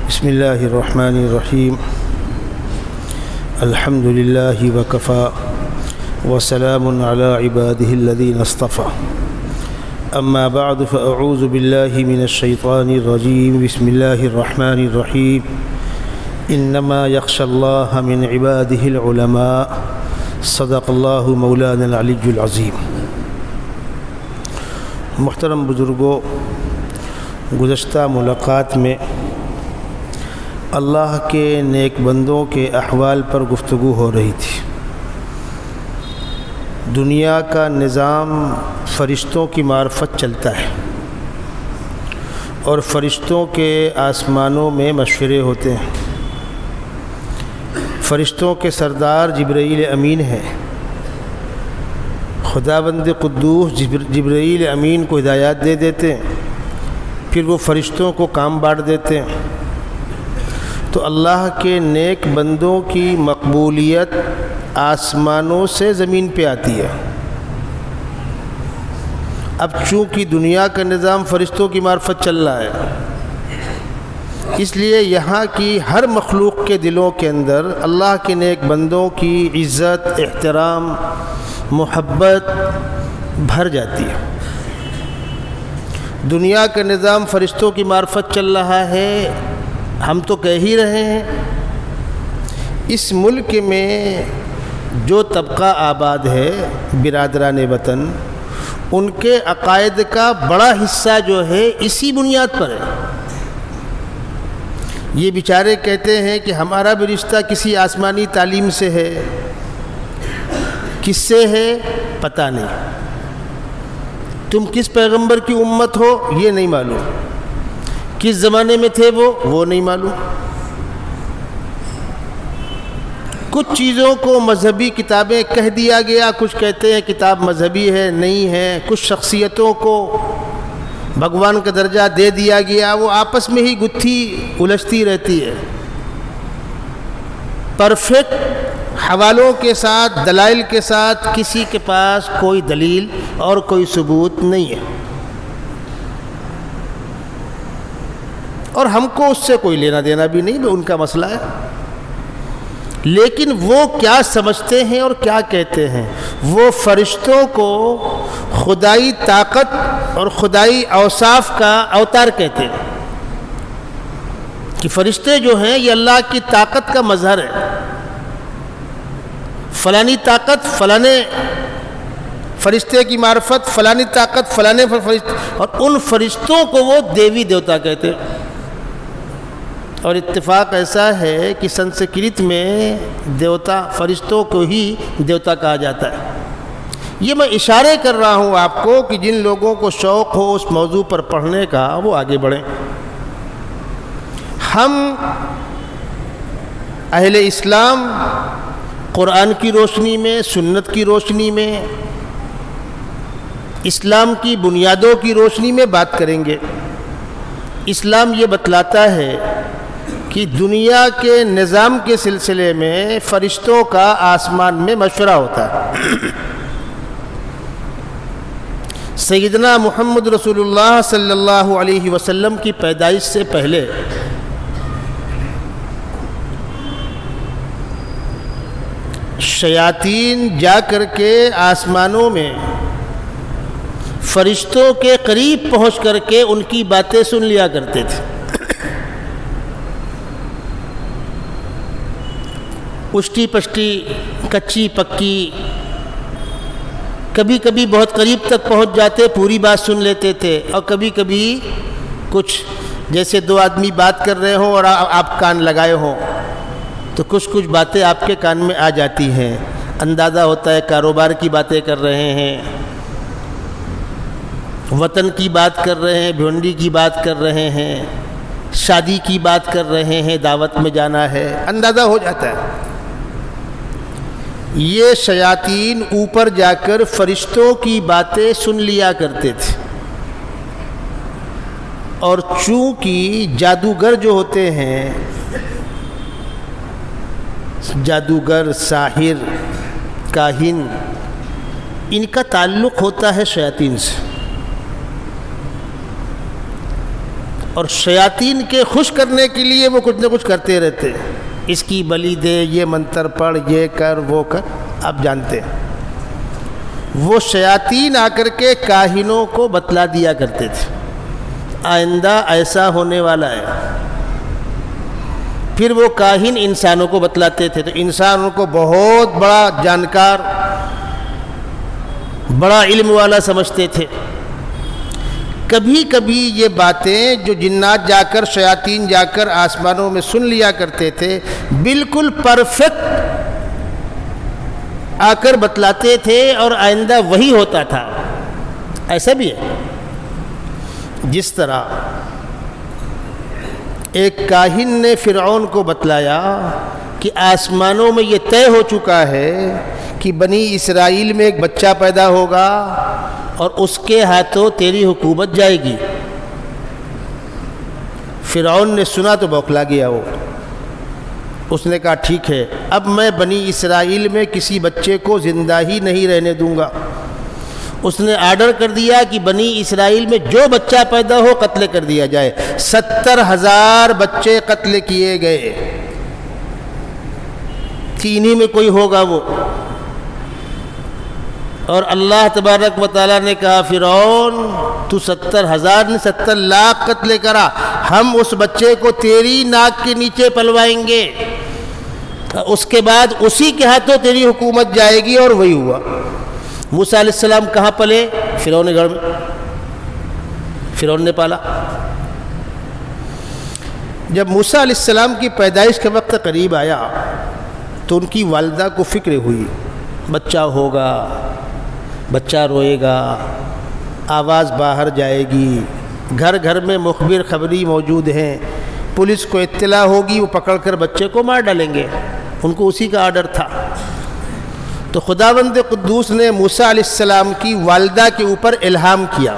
بسم اللہ الرحمن الرحیم الحمد للہ وکفی وسلام علی عباده الذین اصطفى اما بعد فاعوذ باللہ من الشیطان الرجیم بسم اللہ الرحمن الرحیم انما یخشى اللہ من عباده العلماء صدق اللہ مولانا العلی العظیم۔ محترم بزرگوں، گزشتہ ملاقات میں اللہ کے نیک بندوں کے احوال پر گفتگو ہو رہی تھی۔ دنیا کا نظام فرشتوں کی معرفت چلتا ہے اور فرشتوں کے آسمانوں میں مشورے ہوتے ہیں۔ فرشتوں کے سردار جبرائیل امین ہیں۔ خداوند قدوس جبرائیل امین کو ہدایات دے دیتے ہیں، پھر وہ فرشتوں کو کام بانٹ دیتے ہیں۔ تو اللہ کے نیک بندوں کی مقبولیت آسمانوں سے زمین پہ آتی ہے۔ اب چونکہ دنیا کا نظام فرشتوں کی معرفت چل رہا ہے، اس لیے یہاں کی ہر مخلوق کے دلوں کے اندر اللہ کے نیک بندوں کی عزت، احترام، محبت بھر جاتی ہے۔ دنیا کا نظام فرشتوں کی معرفت چل رہا ہے، ہم تو کہہ ہی رہے ہیں۔ اس ملک میں جو طبقہ آباد ہے، برادران وطن، ان کے عقائد کا بڑا حصہ جو ہے اسی بنیاد پر ہے۔ یہ بیچارے کہتے ہیں کہ ہمارا بھی رشتہ کسی آسمانی تعلیم سے ہے، کس سے ہے پتہ نہیں، تم کس پیغمبر کی امت ہو یہ نہیں معلوم، کس زمانے میں تھے وہ نہیں معلوم۔ کچھ چیزوں کو مذہبی کتابیں کہہ دیا گیا، کچھ کہتے ہیں کتاب مذہبی ہے نہیں ہے، کچھ شخصیتوں کو بھگوان کا درجہ دے دیا گیا، وہ آپس میں ہی گتھی الجھتی رہتی ہے۔ پرفیکٹ حوالوں کے ساتھ، دلائل کے ساتھ کسی کے پاس کوئی دلیل اور کوئی ثبوت نہیں ہے، اور ہم کو اس سے کوئی لینا دینا بھی نہیں، ان کا مسئلہ ہے۔ لیکن وہ کیا سمجھتے ہیں اور کیا کہتے ہیں؟ وہ فرشتوں کو خدائی طاقت اور خدائی اوصاف کا اوتار کہتے ہیں کہ فرشتے جو ہیں یہ اللہ کی طاقت کا مظہر ہے۔ فلانی طاقت فلانے فرشتے کی معرفت، فلانی طاقت فلانے فرشتے، اور ان فرشتوں کو وہ دیوی دیوتا کہتے ہیں۔ اور اتفاق ایسا ہے کہ سنسکرت میں دیوتا فرشتوں کو ہی دیوتا کہا جاتا ہے۔ یہ میں اشارے کر رہا ہوں آپ کو کہ جن لوگوں کو شوق ہو اس موضوع پر پڑھنے کا وہ آگے بڑھیں۔ ہم اہل اسلام قرآن کی روشنی میں، سنت کی روشنی میں، اسلام کی بنیادوں کی روشنی میں بات کریں گے۔ اسلام یہ بتلاتا ہے کہ دنیا کے نظام کے سلسلے میں فرشتوں کا آسمان میں مشورہ ہوتا ہے۔ سیدنا محمد رسول اللہ صلی اللہ علیہ وسلم کی پیدائش سے پہلے شیاطین جا کر کے آسمانوں میں فرشتوں کے قریب پہنچ کر کے ان کی باتیں سن لیا کرتے تھے۔ پشٹی پشٹی، کچی پکی، کبھی کبھی بہت قریب تک پہنچ جاتے، پوری بات سن لیتے تھے، اور کبھی کبھی کچھ جیسے دو آدمی بات کر رہے ہوں اور آپ کان لگائے ہوں تو کچھ باتیں آپ کے کان میں آ جاتی ہیں، اندازہ ہوتا ہے کاروبار کی باتیں کر رہے ہیں، وطن کی بات کر رہے ہیں، بھونڈی کی بات کر رہے ہیں، شادی کی بات کر رہے ہیں، دعوت میں جانا ہے، اندازہ ہو جاتا ہے۔ یہ شیاطین اوپر جا کر فرشتوں کی باتیں سن لیا کرتے تھے، اور چونکہ جادوگر جو ہوتے ہیں، جادوگر، ساحر، کاہن، ان کا تعلق ہوتا ہے شیاطین سے۔ اور شیاطین کے خوش کرنے کے لیے وہ کچھ نہ کچھ کرتے رہتے، اس کی بلی دے، یہ منتر پڑھ، یہ کر، وہ کر، آپ جانتے ہیں۔ وہ شیاطین آ کر کے کاہنوں کو بتلا دیا کرتے تھے آئندہ ایسا ہونے والا ہے، پھر وہ کاہن انسانوں کو بتلاتے تھے، تو انسان ان کو بہت بڑا جانکار، بڑا علم والا سمجھتے تھے۔ کبھی کبھی یہ باتیں جو جنات جا کر، شیاطین جا کر آسمانوں میں سن لیا کرتے تھے، بالکل پرفیکٹ آ کر بتلاتے تھے اور آئندہ وہی ہوتا تھا۔ ایسا بھی ہے، جس طرح ایک کاہن نے فرعون کو بتلایا کہ آسمانوں میں یہ طے ہو چکا ہے کہ بنی اسرائیل میں ایک بچہ پیدا ہوگا اور اس کے ہاتھوں تیری حکومت جائے گی۔ فرعون نے سنا تو بوکھلا گیا، اس نے کہا ٹھیک ہے، اب میں بنی اسرائیل میں کسی بچے کو زندہ ہی نہیں رہنے دوں گا۔ اس نے آرڈر کر دیا کہ بنی اسرائیل میں جو بچہ پیدا ہو قتل کر دیا جائے۔ 70,000 بچے قتل کیے گئے کہ انہی میں کوئی ہوگا وہ۔ اور اللہ تبارک و تعالیٰ نے کہا فرعون تو 70,000 نہیں 70 لاکھ قتل کرا، ہم اس بچے کو تیری ناک کے نیچے پلوائیں گے، اس کے بعد اسی کے ہاتھوں تیری حکومت جائے گی۔ اور وہی ہوا۔ موسیٰ علیہ السلام کہاں پلے؟ فرعون کے گھر میں، فرعون نے پالا۔ جب موسیٰ علیہ السلام کی پیدائش کا وقت قریب آیا تو ان کی والدہ کو فکر ہوئی، بچہ ہوگا، بچہ روئے گا، آواز باہر جائے گی، گھر گھر میں مخبر خبری موجود ہیں، پولیس کو اطلاع ہوگی، وہ پکڑ کر بچے کو مار ڈالیں گے۔ ان کو اسی کا آرڈر تھا۔ تو خداوند قدوس نے موسیٰ علیہ السلام کی والدہ کے اوپر الہام کیا۔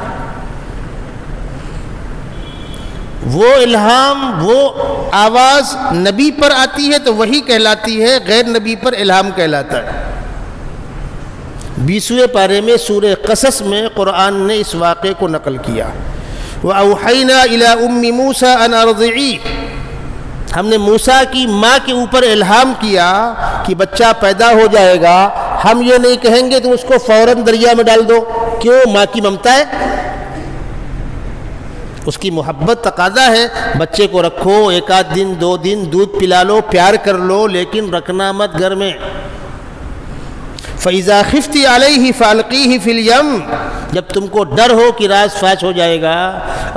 وہ الہام، وہ آواز نبی پر آتی ہے تو وہی کہلاتی ہے، غیر نبی پر الہام کہلاتا ہے۔ 20ویں پارے میں سورہ قصص میں قرآن نے اس واقعے کو نقل کیا۔ وَأَوْحَيْنَا إِلَىٰ أُمِّ مُوسَىٰ أَنْ أَرْضِعِيهِ، ہم نے موسیٰ کی ماں کے اوپر الہام کیا کہ بچہ پیدا ہو جائے گا، ہم یہ نہیں کہیں گے تم اس کو فوراً دریا میں ڈال دو۔ کیوں؟ ماں کی ممتا ہے، اس کی محبت تقاضا ہے، بچے کو رکھو، 1 آدھ دن 2 دن دودھ پلا لو، پیار کر لو، لیکن رکھنا مت گھر میں۔ فَإِذَا خِفْتِ عَلَيْهِ فَأَلْقِيهِ فِي الْيَمِّ، جب تم کو ڈر ہو کہ راز فاش ہو جائے گا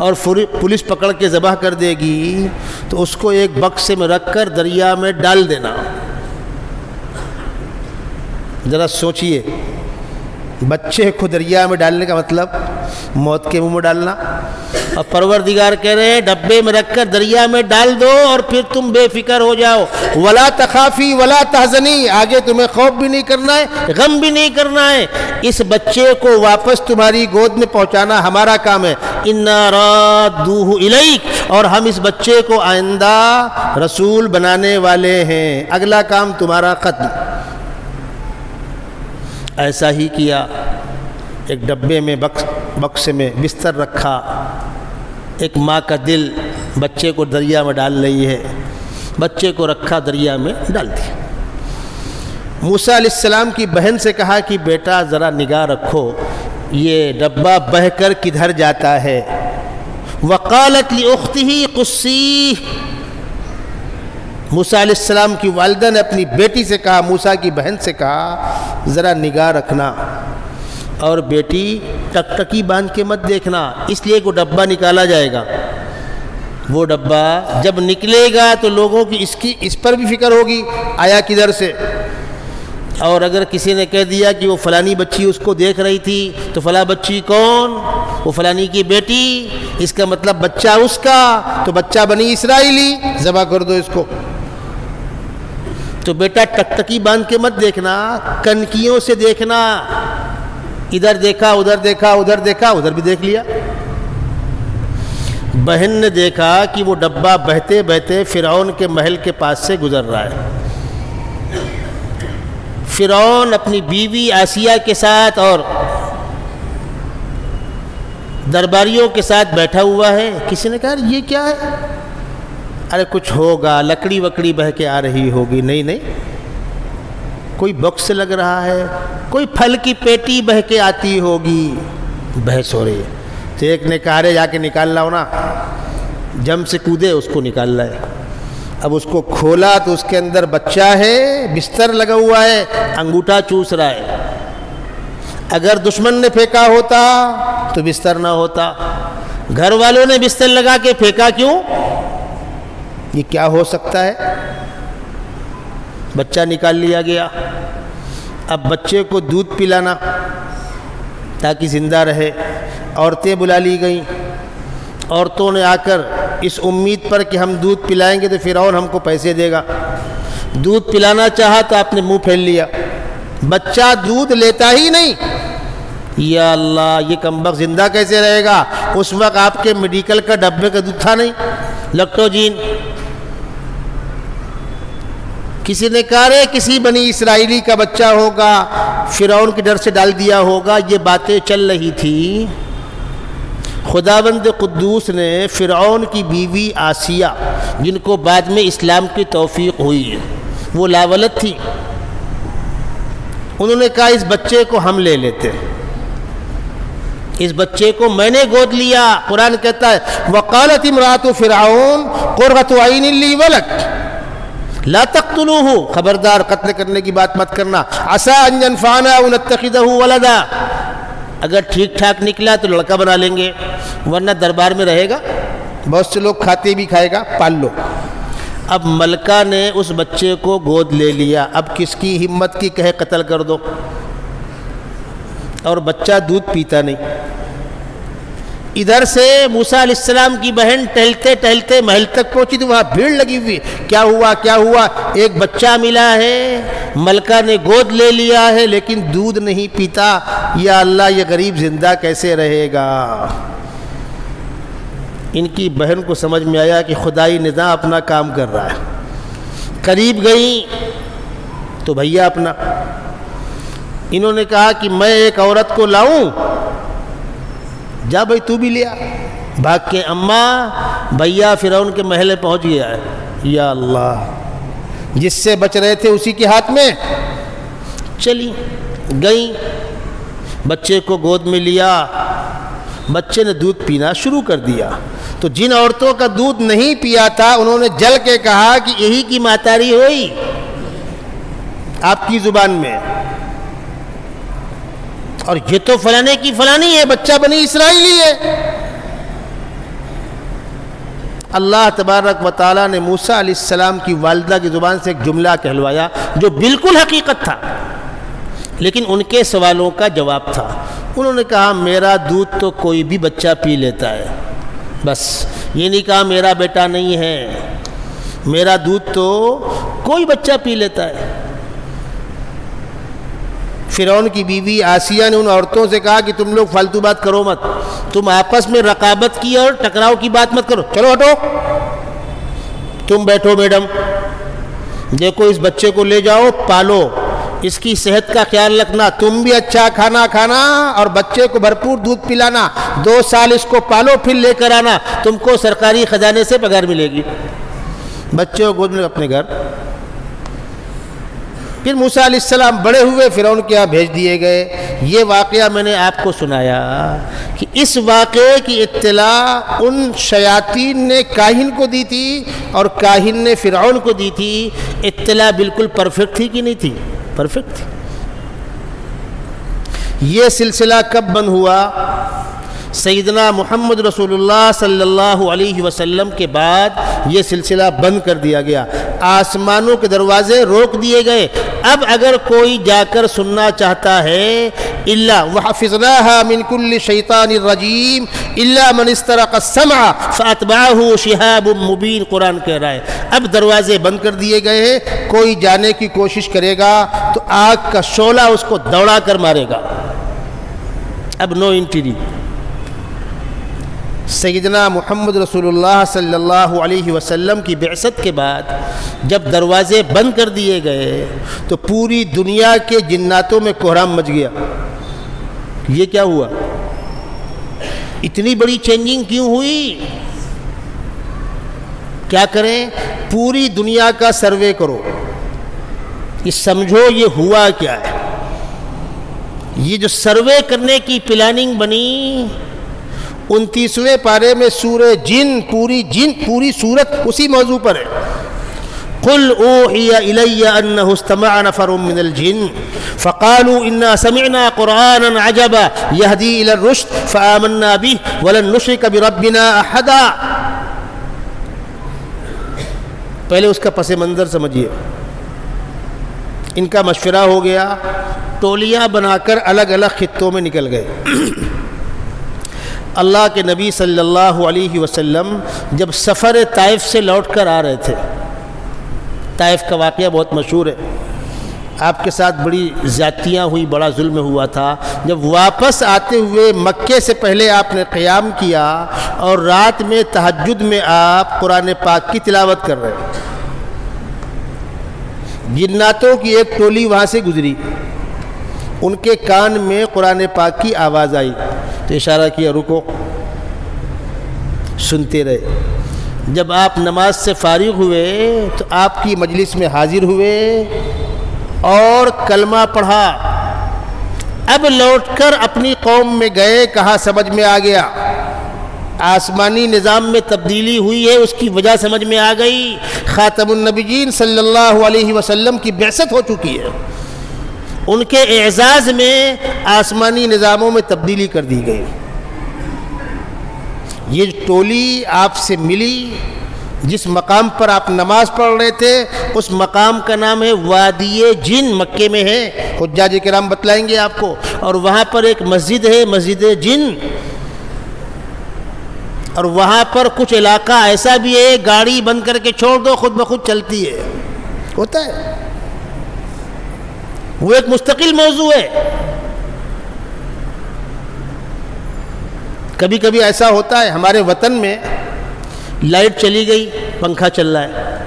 اور پولیس پکڑ کے ذبح کر دے گی، تو اس کو ایک بکسے میں رکھ کر دریا میں ڈال دینا۔ ذرا سوچئے، بچے کو دریا میں ڈالنے کا مطلب موت کے منہ میں ڈالنا، اور پروردگار کہہ رہے ہیں ڈبے میں رکھ کر دریا میں ڈال دو اور پھر تم بے فکر ہو جاؤ۔ ولا تخافی ولا تحزنی، آگے تمہیں خوف بھی نہیں کرنا ہے، غم بھی نہیں کرنا ہے، اس بچے کو واپس تمہاری گود میں پہنچانا ہمارا کام ہے۔ انا رادوہ الیک، اور ہم اس بچے کو آئندہ رسول بنانے والے ہیں، اگلا کام تمہارا ختم۔ ایسا ہی کیا، ایک ڈبے میں بکسے میں بستر رکھا، ایک ماں کا دل بچے کو دریا میں ڈال رہی ہے، بچے کو رکھا دریا میں ڈال دیا۔ موسیٰ علیہ السلام کی بہن سے کہا کہ بیٹا ذرا نگاہ رکھو، یہ ڈبہ بہہ کر کدھر جاتا ہے۔ وقالت لأختہ قصیہ، موسیٰ علیہ السلام کی والدہ نے اپنی بیٹی سے کہا، موسیٰ کی بہن سے کہا ذرا نگاہ رکھنا، اور بیٹی ٹکٹکی باندھ کے مت دیکھنا، اس لیے کہ ڈبہ نکالا جائے گا۔ وہ ڈبہ جب نکلے گا تو لوگوں کی اس پر بھی فکر ہوگی آیا کدھر سے، اور اگر کسی نے کہہ دیا کہ وہ فلانی بچی اس کو دیکھ رہی تھی تو فلاں بچی کون؟ وہ فلانی کی بیٹی، اس کا مطلب بچہ اس کا، تو بچہ بنی اسرائیلی، ذبح کر دو اس کو۔ تو بیٹا ٹکٹکی باندھ کے مت دیکھنا، کنکیوں سے دیکھنا، ادھر دیکھا ادھر دیکھا ادھر دیکھا ادھر بھی دیکھ لیا۔ بہن نے دیکھا کہ وہ ڈبہ بہتے بہتے فرعون کے محل کے پاس سے گزر رہا ہے۔ فرعون اپنی بیوی آسیہ کے ساتھ اور درباریوں کے ساتھ بیٹھا ہوا ہے. کسی نے کہا یہ کیا ہے؟ ارے کچھ ہوگا، لکڑی وکڑی بہہ کے آ رہی ہوگی. نہیں، کوئی باکس لگ رہا ہے، کوئی پھل کی پیٹی بہہ کے آتی ہوگی. بحث ہو رہی ہے. تو ایک نے کہا رے جا کے نکال لاؤ نا. جم سے کودے اس کو نکال لائے. اب اس کو کھولا تو اس کے اندر بچہ ہے، بستر لگا ہوا ہے، انگوٹھا چوس رہا ہے. اگر دشمن نے پھینکا ہوتا تو بستر نہ ہوتا. گھر والوں نے بستر لگا کے پھینکا کیوں؟ یہ کیا ہو سکتا ہے؟ بچہ نکال لیا گیا. اب بچے کو دودھ پلانا تاکہ زندہ رہے. عورتیں بلا لی گئیں. عورتوں نے آ کر اس امید پر کہ ہم دودھ پلائیں گے تو فرعون ہم کو پیسے دے گا. دودھ پلانا چاہا تو آپ نے منہ پھیل لیا. بچہ دودھ لیتا ہی نہیں. یا اللہ، یہ کمبخت زندہ کیسے رہے گا؟ اس وقت آپ کے میڈیکل کا ڈبے کا دودھ تھا نہیں، لیکٹوجین. کسی نے کہا رے کسی بنی اسرائیلی کا بچہ ہوگا، فرعون کے ڈر سے ڈال دیا ہوگا. یہ باتیں چل رہی تھی. خداوند قدوس نے فرعون کی بیوی آسیہ، جن کو بعد میں اسلام کی توفیق ہوئی ہے، وہ لاولد تھی. انہوں نے کہا اس بچے کو ہم لے لیتے. اس بچے کو میں نے گود لیا. قرآن کہتا ہے وقالت امرأۃ فرعون قرۃ عین لی ولک لا تقتلوه، خبردار قتل کرنے کی بات مت کرنا. عسى ان ينفعنا او نتخذه ولدا، اگر ٹھیک ٹھاک نکلا تو لڑکا بنا لیں گے، ورنہ دربار میں رہے گا، بہت سے لوگ کھاتے بھی کھائے گا، پال لو. اب ملکہ نے اس بچے کو گود لے لیا. اب کس کی ہمت کی کہے قتل کر دو؟ اور بچہ دودھ پیتا نہیں. ادھر سے موسیٰ علیہ السلام کی بہن ٹہلتے ٹہلتے محل تک پہنچی تو وہاں بھیڑ لگی ہوئی. کیا ہوا؟ ایک بچہ ملا ہے، ملکہ نے گود لے لیا ہے لیکن دودھ نہیں پیتا. یا اللہ، یہ غریب زندہ کیسے رہے گا؟ ان کی بہن کو سمجھ میں آیا کہ خدائی نظام اپنا کام کر رہا ہے. قریب گئیں تو بھیا اپنا. انہوں نے کہا کہ میں ایک عورت کو لاؤں. جا بھائی تو بھی لیا. بھاگ کے اماں بھیا فرعون کے محل پہنچ گیا ہے. یا اللہ، جس سے بچ رہے تھے اسی کے ہاتھ میں. چلی گئیں، بچے کو گود میں لیا. بچے نے دودھ پینا شروع کر دیا. تو جن عورتوں کا دودھ نہیں پیا تھا انہوں نے جل کے کہا کہ یہی کی ماتاری ہوئی آپ کی زبان میں، اور یہ تو فلانے کی فلانی ہے، بچہ بنی اسرائیلی ہے. اللہ تبارک و تعالیٰ نے موسیٰ علیہ السلام کی والدہ کی زبان سے ایک جملہ کہلوایا جو بالکل حقیقت تھا، لیکن ان کے سوالوں کا جواب تھا. انہوں نے کہا میرا دودھ تو کوئی بھی بچہ پی لیتا ہے. بس یہ نہیں کہا میرا بیٹا نہیں ہے، میرا دودھ تو کوئی بچہ پی لیتا ہے. فرعون کی بیوی آسیہ نے ان عورتوں سے کہا کہ تم لوگ فالتو بات کرو مت، تم آپس میں رقابت کی اور ٹکراؤ کی بات مت کرو. چلو ہٹو، تم بیٹھو میڈم، دیکھو اس بچے کو لے جاؤ، پالو، اس کی صحت کا خیال رکھنا، تم بھی اچھا کھانا کھانا اور بچے کو بھرپور دودھ پلانا. 2 سال اس کو پالو، پھر لے کر آنا، تم کو سرکاری خزانے سے پگار ملے گی. بچے کو گود میں اپنے گھر. پھر موسیٰ علیہ السلام بڑے ہوئے فرعون کے یہاں بھیج دیے گئے. یہ واقعہ میں نے آپ کو سنایا کہ اس واقعے کی اطلاع ان شیاطین نے کاہن کو دی تھی اور کاہن نے فرعون کو دی تھی. اطلاع بالکل پرفیکٹ تھی کہ نہیں تھی؟ پرفیکٹ تھی. یہ سلسلہ کب بند ہوا؟ سیدنا محمد رسول اللہ صلی اللہ علیہ وسلم کے بعد یہ سلسلہ بند کر دیا گیا. آسمانوں کے دروازے روک دیے گئے. اب اگر کوئی جا کر سننا چاہتا ہے الا وحفظناها من كل شیطان الرجیم الا من استرق السمع فاتبعه شهاب مبین، قرآن کہہ رہا ہے. اب دروازے بند کر دیے گئے ہیں. کوئی جانے کی کوشش کرے گا تو آگ کا شعلہ اس کو دوڑا کر مارے گا. اب نو انٹری. سیدنا محمد رسول اللہ صلی اللہ علیہ وسلم کی بعثت کے بعد جب دروازے بند کر دیے گئے تو پوری دنیا کے جناتوں میں کوہرام مچ گیا. یہ کیا ہوا؟ اتنی بڑی چینجنگ کیوں ہوئی؟ کیا کریں؟ پوری دنیا کا سروے کرو، یہ سمجھو یہ ہوا کیا ہے۔ یہ جو سروے کرنے کی پلاننگ بنی، 29ویں پارے میں سورہ جن، پوری سورت اسی موضوع پر ہے۔ قل اوحی الی انہ استمع نفر من الجن فقالوا انا سمعنا قرآنا عجبا یہدی الی الرشد فآمنا به ولن نشرک بربنا احدا۔ پہلے اس کا پس منظر سمجھیے۔ ان کا مشورہ ہو گیا، ٹولیاں بنا کر الگ الگ خطوں میں نکل گئے۔ اللہ کے نبی صلی اللہ علیہ وسلم جب سفر طائف سے لوٹ کر آ رہے تھے، طائف کا واقعہ بہت مشہور ہے، آپ کے ساتھ بڑی زیادتیاں ہوئی، بڑا ظلم ہوا تھا۔ جب واپس آتے ہوئے مکے سے پہلے آپ نے قیام کیا اور رات میں تہجد میں آپ قرآن پاک کی تلاوت کر رہے ہیں۔ جناتوں کی ایک ٹولی وہاں سے گزری، ان کے کان میں قرآن پاک کی آواز آئی تو اشارہ کیا رکو، سنتے رہے۔ جب آپ نماز سے فارغ ہوئے تو آپ کی مجلس میں حاضر ہوئے اور کلمہ پڑھا۔ اب لوٹ کر اپنی قوم میں گئے، کہا سمجھ میں آ گیا، آسمانی نظام میں تبدیلی ہوئی ہے، اس کی وجہ سمجھ میں آ گئی، خاتم النبیین صلی اللہ علیہ وسلم کی بعثت ہو چکی ہے، ان کے اعزاز میں آسمانی نظاموں میں تبدیلی کر دی گئی۔ یہ ٹولی آپ سے ملی، جس مقام پر آپ نماز پڑھ رہے تھے اس مقام کا نام ہے وادی جن، مکے میں ہے، حجاج کرام بتلائیں گے آپ کو، اور وہاں پر ایک مسجد ہے، مسجد جن، اور وہاں پر کچھ علاقہ ایسا بھی ہے گاڑی بند کر کے چھوڑ دو خود بخود چلتی ہے، ہوتا ہے، وہ ایک مستقل موضوع ہے۔ کبھی کبھی ایسا ہوتا ہے، ہمارے وطن میں لائٹ چلی گئی، پنکھا چل رہا ہے،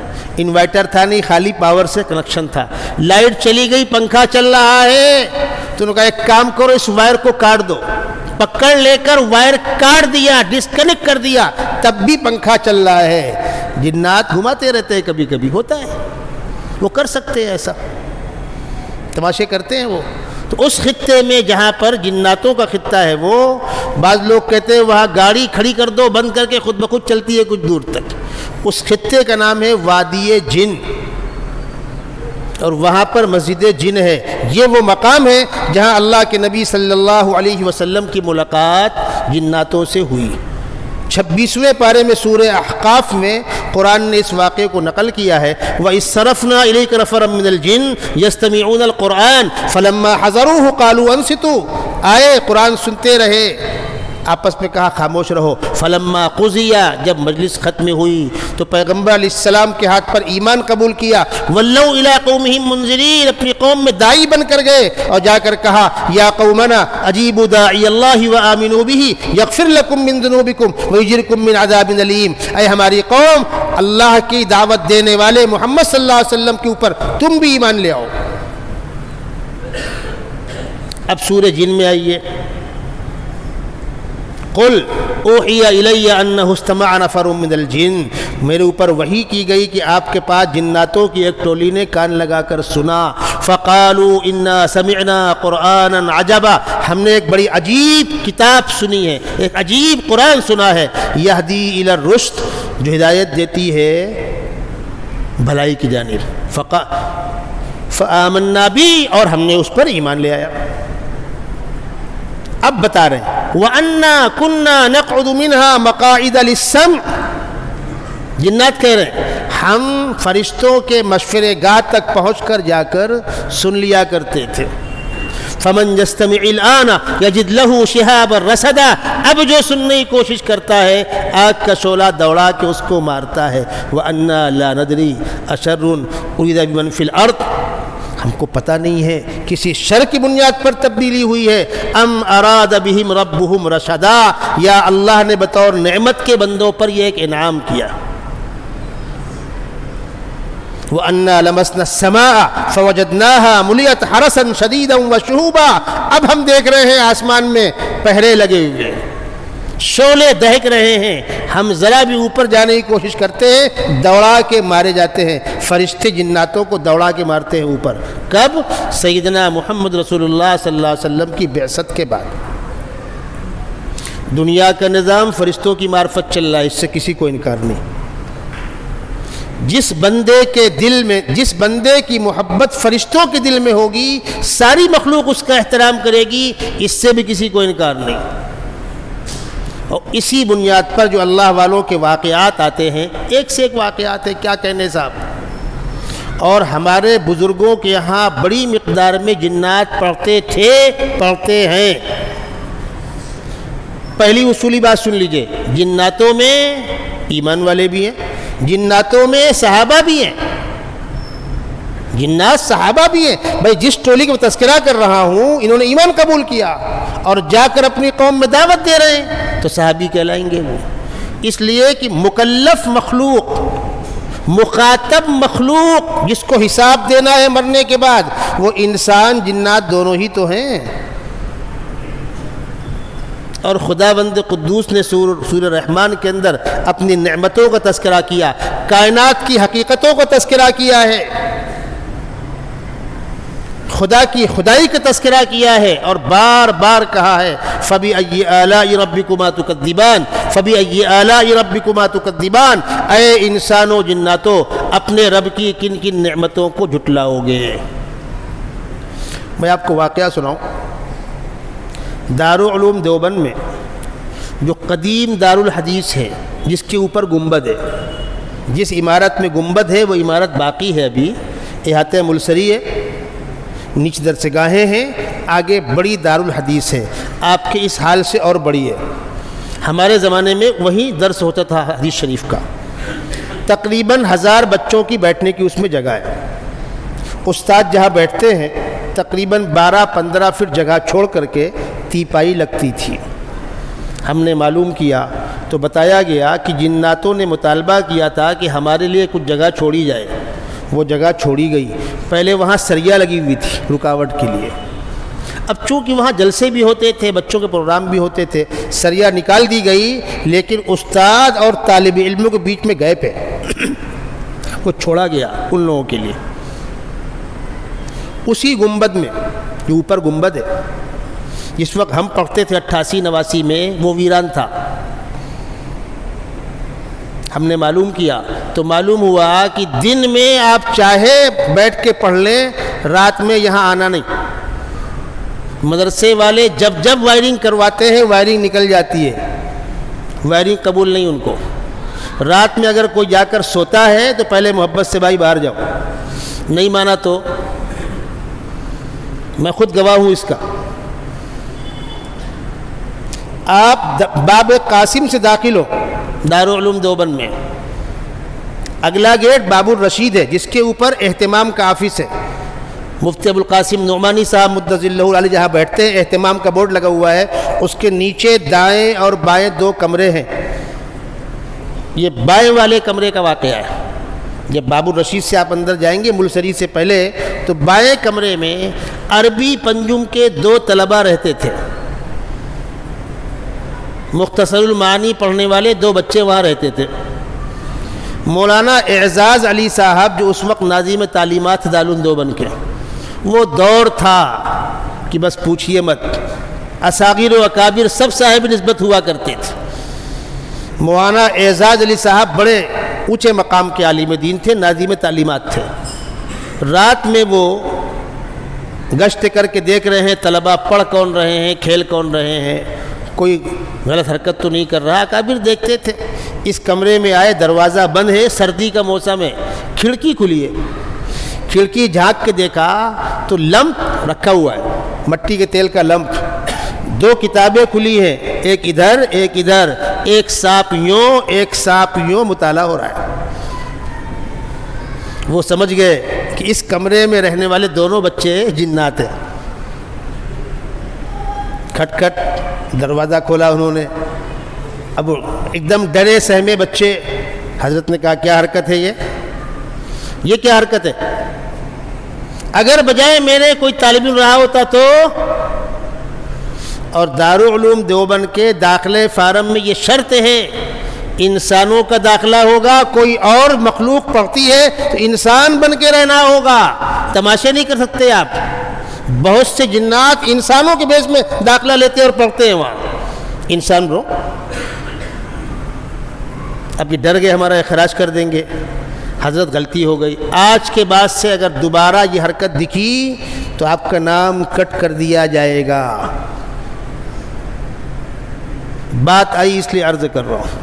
انورٹر تھا نہیں، خالی پاور سے کنیکشن تھا، لائٹ چلی گئی، پنکھا چل رہا ہے، تو انہوں نے کہا ایک کام کرو، اس وائر کو کاٹ دو، پکڑ لے کر وائر کاٹ دیا، ڈسکنیکٹ کر دیا، تب بھی پنکھا چل رہا ہے۔ جنات گھماتے رہتے ہیں، کبھی کبھی ہوتا ہے، وہ کر سکتے ہیں، ایسا تماشے کرتے ہیں وہ۔ تو اس خطے میں جہاں پر جناتوں کا خطہ ہے، وہ بعض لوگ کہتے ہیں وہاں گاڑی کھڑی کر دو، بند کر کے خود بخود چلتی ہے کچھ دور تک، اس خطے کا نام ہے وادی جن، اور وہاں پر مسجد جن ہے۔ یہ وہ مقام ہے جہاں اللہ کے نبی صلی اللہ علیہ وسلم کی ملاقات جناتوں سے ہوئی۔ 26ویں پارے میں سورہ احقاف میں قرآن نے اس واقعے کو نقل کیا ہے، وَإِذْ صَرَفْنَا إِلَيْكَ نَفَرًا مِّنَ الْجِنِّ يَسْتَمِعُونَ الْقُرْآنَ فَلَمَّا حَضَرُوهُ قَالُوا أَنصِتُوا، آئے قرآن سنتے رہے، آپس میں کہا خاموش رہو۔ فلما قضی، جب مجلس ختم ہوئی تو پیغمبر علیہ السلام کے ہاتھ پر ایمان قبول کیا، ولوا الی قومہم منذرین، اپنی قوم میں داعی بن کر گئے اور جا کر کہا یا قومنا اجیبوا داعی اللہ وآمنوا بہ یغفر لکم من ذنوبکم ویجرکم من عذاب علیم، اے ہماری قوم، اللہ کی دعوت دینے والے محمد صلی اللہ علیہ وسلم کے اوپر تم بھی ایمان لے آؤ۔ اب سورہ جن میں آئیے، قل اوحی الی انہ استمع نفر من الجن، میرے اوپر وحی کی گئی کہ آپ کے پاس جناتوں کی ایک ٹولی نے کان لگا کر سنا، فقالوا انا سمعنا قرآنا عجبا، ہم نے ایک بڑی عجیب کتاب سنی ہے، ایک عجیب قرآن سنا ہے، یہدی الی الرشد، جو ہدایت دیتی ہے بھلائی کی جانب، فآمنا بی، اور ہم نے اس پر ایمان لے آیا۔ اب بتا رہے ہیں وَأَنَّا كُنَّا نَقْعُدُ مِنْهَا مَقَاعِدَ لِلسَّمْعِ، جنات کہہ رہے ہیں ہم فرشتوں کے مشورے گاہ تک پہنچ کر جا کر سن لیا کرتے تھے۔ فَمَنْ يَسْتَمِعِ الْآنَ يَجِدْ لَهُ شِهَابًا رَصَدًا، اب جو سننے کی کوشش کرتا ہے آگ کا شعلہ دوڑا کے اس کو مارتا ہے۔ وَأَنَّا لَا نَدْرِي أَشَرٌ أُرِيدَ بِمَنْ فِي الْأَرْضِ، ہم کو پتہ نہیں ہے کسی شر کی بنیاد پر تبدیلی ہوئی ہے، ام اراد بہم ربہم رشدا، یا اللہ نے بطور نعمت کے بندوں پر یہ ایک انعام کیا۔ وَأَنَّا لَمَسْنَا السَّمَاءَ فَوَجَدْنَاهَا مُلِئَتْ حَرَسًا شَدِيدًا وَشُهُوبًا، اب ہم دیکھ رہے ہیں آسمان میں پہرے لگے ہوئے، شعلے دہک رہے ہیں، ہم ذرا بھی اوپر جانے کی کوشش کرتے ہیں، دوڑا کے مارے جاتے ہیں۔ فرشتے جناتوں کو دوڑا کے مارتے ہیں اوپر۔ کب؟ سیدنا محمد رسول اللہ صلی اللہ علیہ وسلم کی بعثت کے بعد۔ دنیا کا نظام فرشتوں کی معرفت چل رہا ہے، اس سے کسی کو انکار نہیں۔ جس بندے کے دل میں، جس بندے کی محبت فرشتوں کے دل میں ہوگی، ساری مخلوق اس کا احترام کرے گی، اس سے بھی کسی کو انکار نہیں۔ اور اسی بنیاد پر جو اللہ والوں کے واقعات آتے ہیں، ایک سے ایک واقعات ہیں، کیا کہنے صاحب۔ اور ہمارے بزرگوں کے یہاں بڑی مقدار میں جنات پڑھتے تھے، پڑھتے ہیں۔ پہلی اصولی بات سن لیجئے، جناتوں میں ایمان والے بھی ہیں، جناتوں میں صحابہ بھی ہیں، جنات صحابہ بھی ہیں۔ بھائی جس ٹولی کا تذکرہ کر رہا ہوں، انہوں نے ایمان قبول کیا اور جا کر اپنی قوم میں دعوت دے رہے ہیں، تو صحابی کہلائیں گے وہ۔ اس لیے کہ مکلف مخلوق، مخاطب مخلوق جس کو حساب دینا ہے مرنے کے بعد، وہ انسان جنات دونوں ہی تو ہیں۔ اور خدا بند قدوس نے سورہ رحمان کے اندر اپنی نعمتوں کا تذکرہ کیا، کائنات کی حقیقتوں کا تذکرہ کیا ہے، خدا کی خدائی کا تذکرہ کیا ہے، اور بار بار کہا ہے فَبِأَيِّ آلَاءِ رَبِّكُمَا تُكَذِّبَانِ فَبِأَيِّ آلَاءِ رَبِّكُمَا تُكَذِّبَانِ۔ اے انسانوں جناتوں، اپنے رب کی کن کن نعمتوں کو جھٹلاؤ گے۔ میں آپ کو واقعہ سناؤں۔ دارالعلوم دیوبند میں جو قدیم دارالحدیث ہے، جس کے اوپر گنبد ہے، جس عمارت میں گنبد ہے وہ عمارت باقی ہے، ابھی احاطہ ملسری ہے، نیچے درسگاہیں ہیں، آگے بڑی دارالحدیث ہے، آپ کے اس حال سے اور بڑی ہے۔ ہمارے زمانے میں وہیں درس ہوتا تھا حدیث شریف کا۔ تقریباً 1000 بچوں کی بیٹھنے کی اس میں جگہ ہے۔ استاد جہاں بیٹھتے ہیں تقریباً 12-15 فٹ جگہ چھوڑ کر کے تیپائی لگتی تھی۔ ہم نے معلوم کیا تو بتایا گیا کہ جناتوں نے مطالبہ کیا تھا کہ ہمارے لیے کچھ جگہ چھوڑی جائے، وہ جگہ چھوڑی گئی۔ پہلے وہاں سریا لگی ہوئی تھی رکاوٹ کے لیے، اب چونکہ وہاں جلسے بھی ہوتے تھے، بچوں کے پروگرام بھی ہوتے تھے، سریا نکال دی گئی، لیکن استاد اور طالب علموں کے بیچ میں گیپ ہے، وہ چھوڑا گیا ان لوگوں کے لیے۔ اسی گنبد میں جو اوپر گنبد ہے، جس وقت ہم پڑھتے تھے 88-89 میں، وہ ویران تھا۔ ہم نے معلوم کیا تو معلوم ہوا کہ دن میں آپ چاہے بیٹھ کے پڑھ لیں، رات میں یہاں آنا نہیں۔ مدرسے والے جب جب وائرنگ کرواتے ہیں، وائرنگ نکل جاتی ہے، وائرنگ قبول نہیں ان کو۔ رات میں اگر کوئی جا کر سوتا ہے تو پہلے محبت سے بھائی باہر جاؤ، نہیں مانا تو میں خود گواہ ہوں اس کا۔ آپ باب قاسم سے داخل ہو دارالعلوم دیوبند میں، اگلا گیٹ باب الرشید ہے، جس کے اوپر اہتمام کا آفس ہے۔ مفتی ابوالقاسم نعمانی صاحب مدظ اللہ علیہ جہاں بیٹھتے ہیں، اہتمام کا بورڈ لگا ہوا ہے، اس کے نیچے دائیں اور بائیں 2 کمرے ہیں۔ یہ بائیں والے کمرے کا واقعہ ہے۔ جب باب الرشید سے آپ اندر جائیں گے ملسری سے پہلے، تو بائیں کمرے میں عربی پنجم کے 2 طلبہ رہتے تھے، مختصر المعانی پڑھنے والے 2 بچے وہاں رہتے تھے۔ مولانا اعزاز علی صاحب جو اس وقت ناظم تعلیمات دارالعلوم دیوبند کے، وہ دور تھا کہ بس پوچھئے مت، اصاغر و اکابر سب صاحب نسبت ہوا کرتے تھے۔ مولانا اعزاز علی صاحب بڑے اونچے مقام کے عالم دین تھے، ناظم تعلیمات تھے۔ رات میں وہ گشت کر کے دیکھ رہے ہیں طلبہ پڑھ کون رہے ہیں، کھیل کون رہے ہیں، کوئی غلط حرکت تو نہیں کر رہا۔ اکابر دیکھتے تھے۔ اس کمرے میں آئے، دروازہ بند ہے، سردی کا موسم ہے، کھڑکی کھلی ہے، کھڑکی جھانک کے دیکھا تو لمپ رکھا ہوا ہے، مٹی کے تیل کا لمپ، 2 کتابیں کھلی ہیں، ایک ادھر ایک ادھر، ایک سانپ یوں ایک سانپ یوں مطالعہ ہو رہا ہے۔ وہ سمجھ گئے کہ اس کمرے میں رہنے والے دونوں بچے جنات ہیں۔ کھٹ کھٹ دروازہ کھولا انہوں نے، اب ایک دم ڈرے سہمے بچے، حضرت نے کہا کیا حرکت ہے یہ کیا حرکت ہے؟ اگر بجائے میرے کوئی طالب علم رہا ہوتا تو، اور دارالعلوم دیوبند کے داخلے فارم میں یہ شرط ہے، انسانوں کا داخلہ ہوگا، کوئی اور مخلوق پڑھتی ہے تو انسان بن کے رہنا ہوگا، تماشے نہیں کر سکتے آپ۔ بہت سے جنات انسانوں کے بیس میں داخلہ لیتے اور پڑھتے ہیں وہاں، انسان رو اب یہ ڈر گئے ہمارا اخراج کر دیں گے۔ حضرت غلطی ہو گئی، آج کے بعد سے اگر دوبارہ یہ حرکت دکھی تو آپ کا نام کٹ کر دیا جائے گا۔ بات آئی اس لیے عرض کر رہا ہوں۔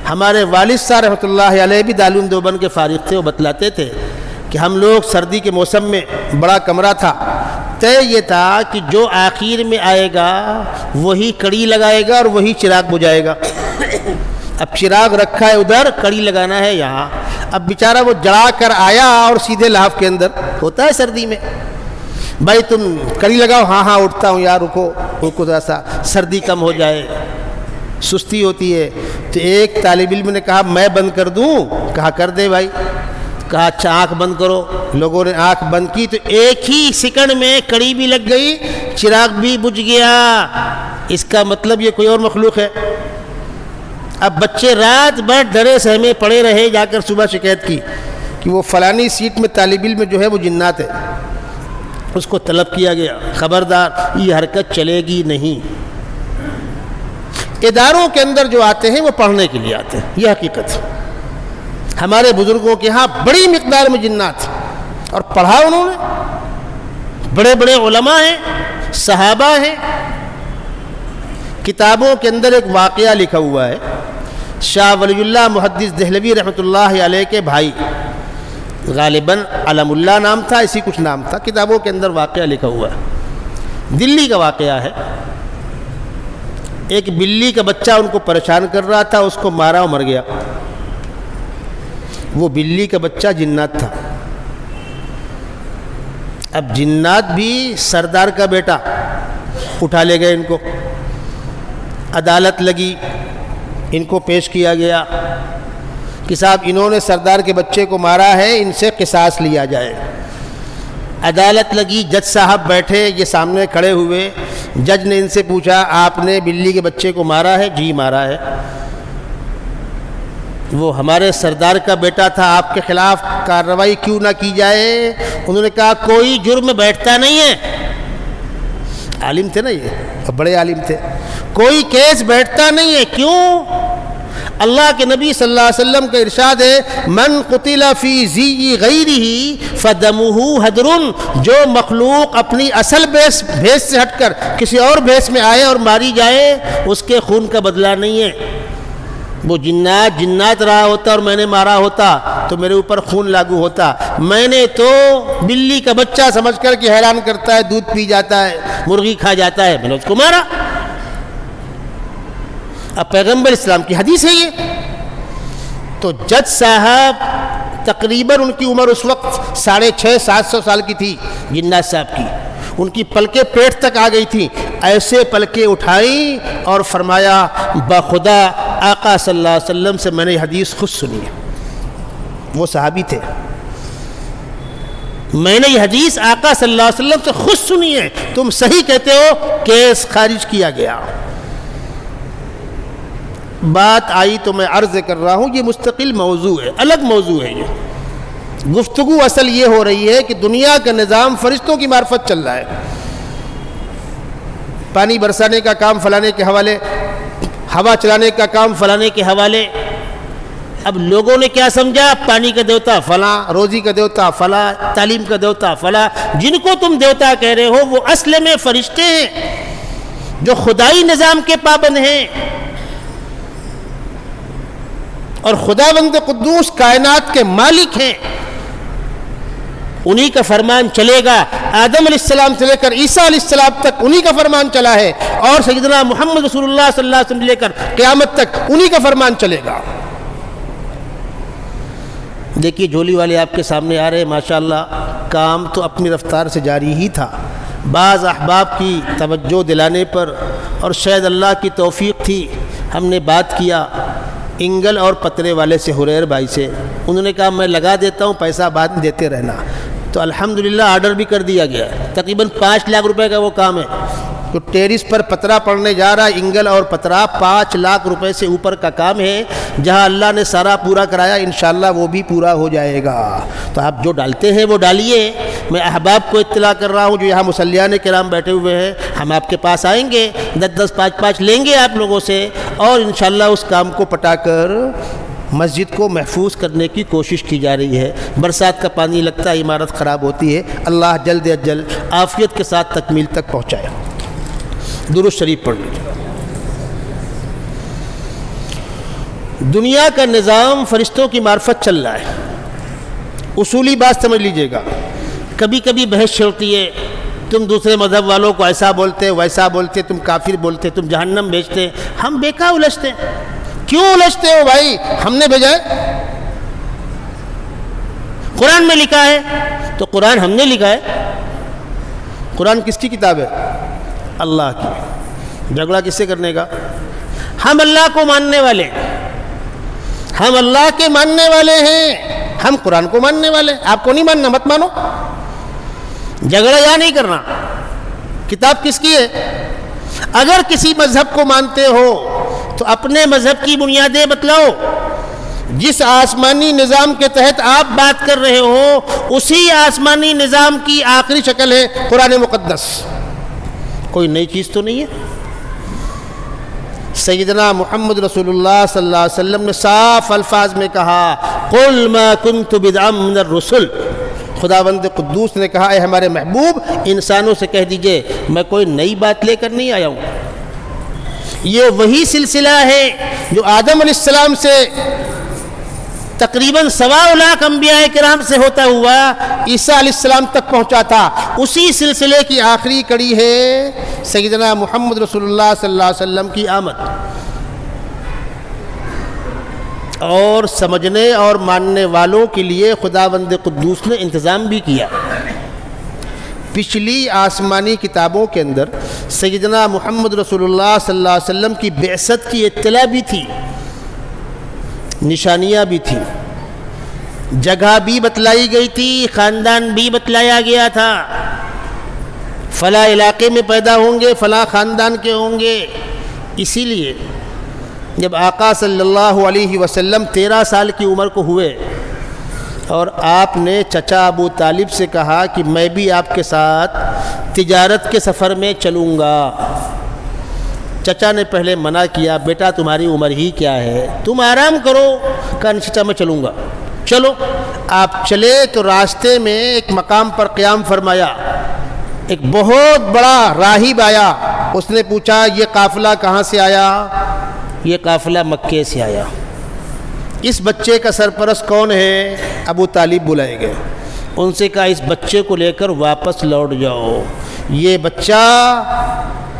ہمارے والد صاحب رحمۃ اللہ علیہ بھی دارالعلوم دیوبند کے فارغ تھے، وہ بتلاتے تھے کہ ہم لوگ سردی کے موسم میں بڑا کمرہ تھا، طے یہ تھا کہ جو آخر میں آئے گا وہی کڑی لگائے گا اور وہی چراغ بجھائے گا۔ اب چراغ رکھا ہے ادھر، کڑی لگانا ہے یہاں۔ اب بیچارہ وہ جڑا کر آیا اور سیدھے لحاف کے اندر ہوتا ہے سردی میں، بھائی تم کڑی لگاؤ، ہاں ہاں اٹھتا ہوں یار، رکو ذرا سا سردی کم ہو جائے، سستی ہوتی ہے۔ تو ایک طالب علم نے کہا میں بند کر دوں؟ کہا کر دے بھائی۔ کہا اچھا آنکھ بند کرو۔ لوگوں نے آنکھ بند کی تو ایک ہی سیکنڈ میں کڑی بھی لگ گئی، چراغ بھی بجھ گیا۔ اس کا مطلب یہ کوئی اور مخلوق ہے۔ اب بچے رات بھر ڈرے سہمے پڑے رہے، جا کر صبح شکایت کی کہ وہ فلانی سیٹ میں طالب علم جو ہے وہ جنات ہے۔ اس کو طلب کیا گیا، خبردار یہ حرکت چلے گی نہیں۔ اداروں کے اندر جو آتے ہیں وہ پڑھنے کے لیے آتے ہیں، یہ حقیقت ہے۔ ہمارے بزرگوں کے ہاں بڑی مقدار میں جنات اور پڑھا انہوں نے، بڑے بڑے علماء ہیں، صحابہ ہیں۔ کتابوں کے اندر ایک واقعہ لکھا ہوا ہے، شاہ ولی اللہ محدث دہلوی رحمۃ اللہ علیہ کے بھائی، غالباً علم اللہ نام تھا، اسی کچھ نام تھا، کتابوں کے اندر واقعہ لکھا ہوا ہے، دلی کا واقعہ ہے۔ ایک بلی کا بچہ ان کو پریشان کر رہا تھا، اس کو مارا اور مر گیا۔ وہ بلی کا بچہ جنات تھا۔ اب جنات بھی سردار کا بیٹا، اٹھا لے گئے ان کو، عدالت لگی، ان کو پیش کیا گیا کہ صاحب انہوں نے سردار کے بچے کو مارا ہے، ان سے قصاص لیا جائے۔ عدالت لگی، جج صاحب بیٹھے، یہ سامنے کھڑے ہوئے۔ جج نے ان سے پوچھا آپ نے بلی کے بچے کو مارا ہے؟ جی مارا ہے۔ وہ ہمارے سردار کا بیٹا تھا، آپ کے خلاف کارروائی کیوں نہ کی جائے؟ انہوں نے کہا کوئی جرم بیٹھتا نہیں ہے۔ عالم تھے نا یہ، بڑے عالم تھے۔ کوئی کیس بیٹھتا نہیں ہے، کیوں؟ اللہ کے نبی صلی اللہ علیہ وسلم کا ارشاد ہے من قتل فی ذی غیرہ فدمہ حدر، جو مخلوق اپنی اصل بھیس سے ہٹ کر کسی اور بھیس میں آئے اور ماری جائے اس کے خون کا بدلہ نہیں ہے۔ وہ جنات رہا ہوتا اور میں نے مارا ہوتا تو میرے اوپر خون لاگو ہوتا۔ میں نے تو بلی کا بچہ سمجھ کر کہ حیران کرتا ہے، دودھ پی جاتا ہے، مرغی کھا جاتا ہے، میں نے اس کو مارا۔ اب پیغمبر اسلام کی حدیث ہے یہ۔ تو جج صاحب تقریباً ان کی عمر اس وقت 650-700 سال کی تھی، جنات صاحب کی، ان کی پلکیں پیٹ تک آ گئی تھی۔ ایسے پلکیں اٹھائیں اور فرمایا بخدا آقا صلی اللہ علیہ وسلم سے میں نے یہ حدیث خود سنی ہے۔ وہ صحابی تھے، میں نے یہ حدیث آقا صلی اللہ علیہ وسلم سے خود سنی ہے، تم صحیح کہتے ہو، کیس خارج کیا گیا۔ بات آئی تو میں عرض کر رہا ہوں، یہ مستقل موضوع ہے، الگ موضوع ہے۔ یہ گفتگو اصل یہ ہو رہی ہے کہ دنیا کا نظام فرشتوں کی معرفت چل رہا ہے، پانی برسانے کا کام فلانے کے حوالے، ہوا چلانے کا کام فلانے کے حوالے۔ اب لوگوں نے کیا سمجھا؟ پانی کا دیوتا فلاں، روزی کا دیوتا فلاں، تعلیم کا دیوتا فلاں۔ جن کو تم دیوتا کہہ رہے ہو وہ اصل میں فرشتے ہیں جو خدائی نظام کے پابند ہیں، اور خداوند قدوس کائنات کے مالک ہیں۔ انہی کا فرمان چلے گا، آدم علیہ السلام سے لے کر عیسیٰ علیہ السلام تک انہی کا فرمان چلا ہے، اور سیدنا محمد رسول اللہ صلی اللہ علیہ وسلم سے لے کر قیامت تک انہی کا فرمان چلے گا۔ دیکھیے جھولی والے آپ کے سامنے آ رہے ہیں، ماشاءاللہ کام تو اپنی رفتار سے جاری ہی تھا۔ بعض احباب کی توجہ دلانے پر اور شاید اللہ کی توفیق تھی، ہم نے بات کیا انگل اور پترے والے سے، حریر بھائی سے۔ انہوں نے کہا میں لگا دیتا ہوں، پیسہ بعد میں دیتے رہنا۔ تو الحمدللہ آرڈر بھی کر دیا گیا، تقریباً 5 لاکھ روپے کا وہ کام ہے۔ تو ٹیرس پر پترا پڑنے جا رہا ہے، انگل اور پترا 5 لاکھ روپے سے اوپر کا کام ہے، جہاں اللہ نے سارا پورا کرایا انشاءاللہ وہ بھی پورا ہو جائے گا۔ تو آپ جو ڈالتے ہیں وہ ڈالیے۔ میں احباب کو اطلاع کر رہا ہوں جو یہاں مصلیان کرام بیٹھے ہوئے ہیں، ہم آپ کے پاس آئیں گے، 10 5 لیں گے آپ لوگوں سے، اور انشاءاللہ اس کام کو پٹا کر مسجد کو محفوظ کرنے کی کوشش کی جا رہی ہے۔ برسات کا پانی لگتا ہے، عمارت خراب ہوتی ہے، اللہ جلد از جلد عافیت کے ساتھ تکمیل تک پہنچائے۔ درود شریف پڑھ لیجیے۔ دنیا کا نظام فرشتوں کی معرفت چل رہا ہے۔ اصولی بات سمجھ لیجیے گا، کبھی کبھی بحث چھڑتی ہے، تم دوسرے مذہب والوں کو ایسا بولتے ویسا بولتے، تم کافر بولتے، تم جہنم بھیجتے، ہم بیکار الجھتے ہیں۔ کیوں الجھتے ہو بھائی؟ ہم نے بھیجا ہے، قرآن میں لکھا ہے، تو قرآن ہم نے لکھا ہے۔ قرآن کس کی کتاب ہے؟ اللہ کی۔ جھگڑا کس سے کرنے کا؟ ہم اللہ کو ماننے والے، ہم اللہ کے ماننے والے ہیں، ہم قرآن کو ماننے والے۔ آپ کو نہیں ماننا، مت مانو، جھگڑا یا نہیں کرنا۔ کتاب کس کی ہے؟ اگر کسی مذہب کو مانتے ہو تو اپنے مذہب کی بنیادیں بتلاؤ۔ جس آسمانی نظام کے تحت آپ بات کر رہے ہو اسی آسمانی نظام کی آخری شکل ہے قرآن مقدس، کوئی نئی چیز تو نہیں ہے۔ سیدنا محمد رسول اللہ صلی اللہ علیہ وسلم نے صاف الفاظ میں کہا، قل ما كنت بدعا من الرسل۔ خداوند قدوس نے کہا، اے ہمارے محبوب انسانوں سے کہہ دیجئے میں کوئی نئی بات لے کر نہیں آیا ہوں۔ یہ وہی سلسلہ ہے جو آدم علیہ السلام سے تقریباً 1.25 لاکھ انبیاء کرام سے ہوتا ہوا عیسیٰ علیہ السلام تک پہنچا تھا۔ اسی سلسلے کی آخری کڑی ہے سیدنا محمد رسول اللہ صلی اللہ علیہ وسلم کی آمد۔ اور سمجھنے اور ماننے والوں کے لیے خداوند قدوس نے انتظام بھی کیا۔ پچھلی آسمانی کتابوں کے اندر سیدنا محمد رسول اللہ صلی اللہ علیہ وسلم کی بعثت کی اطلاع بھی تھی، نشانیاں بھی تھیں، جگہ بھی بتلائی گئی تھی، خاندان بھی بتلایا گیا تھا، فلاں علاقے میں پیدا ہوں گے، فلاں خاندان کے ہوں گے۔ اسی لیے جب آقا صلی اللہ علیہ وسلم 13 سال کی عمر کو ہوئے اور آپ نے چچا ابو طالب سے کہا کہ میں بھی آپ کے ساتھ تجارت کے سفر میں چلوں گا، چچا نے پہلے منع کیا، بیٹا تمہاری عمر ہی کیا ہے، تم آرام کرو۔ کہا چچا میں چلوں گا۔ چلو، آپ چلے تو راستے میں ایک مقام پر قیام فرمایا، ایک بہت بڑا راہب آیا، اس نے پوچھا یہ قافلہ کہاں سے آیا؟ یہ قافلہ مکے سے آیا۔ اس بچے کا سرپرست کون ہے؟ ابو طالب بلائے گئے، ان سے کہا اس بچے کو لے کر واپس لوٹ جاؤ، یہ بچہ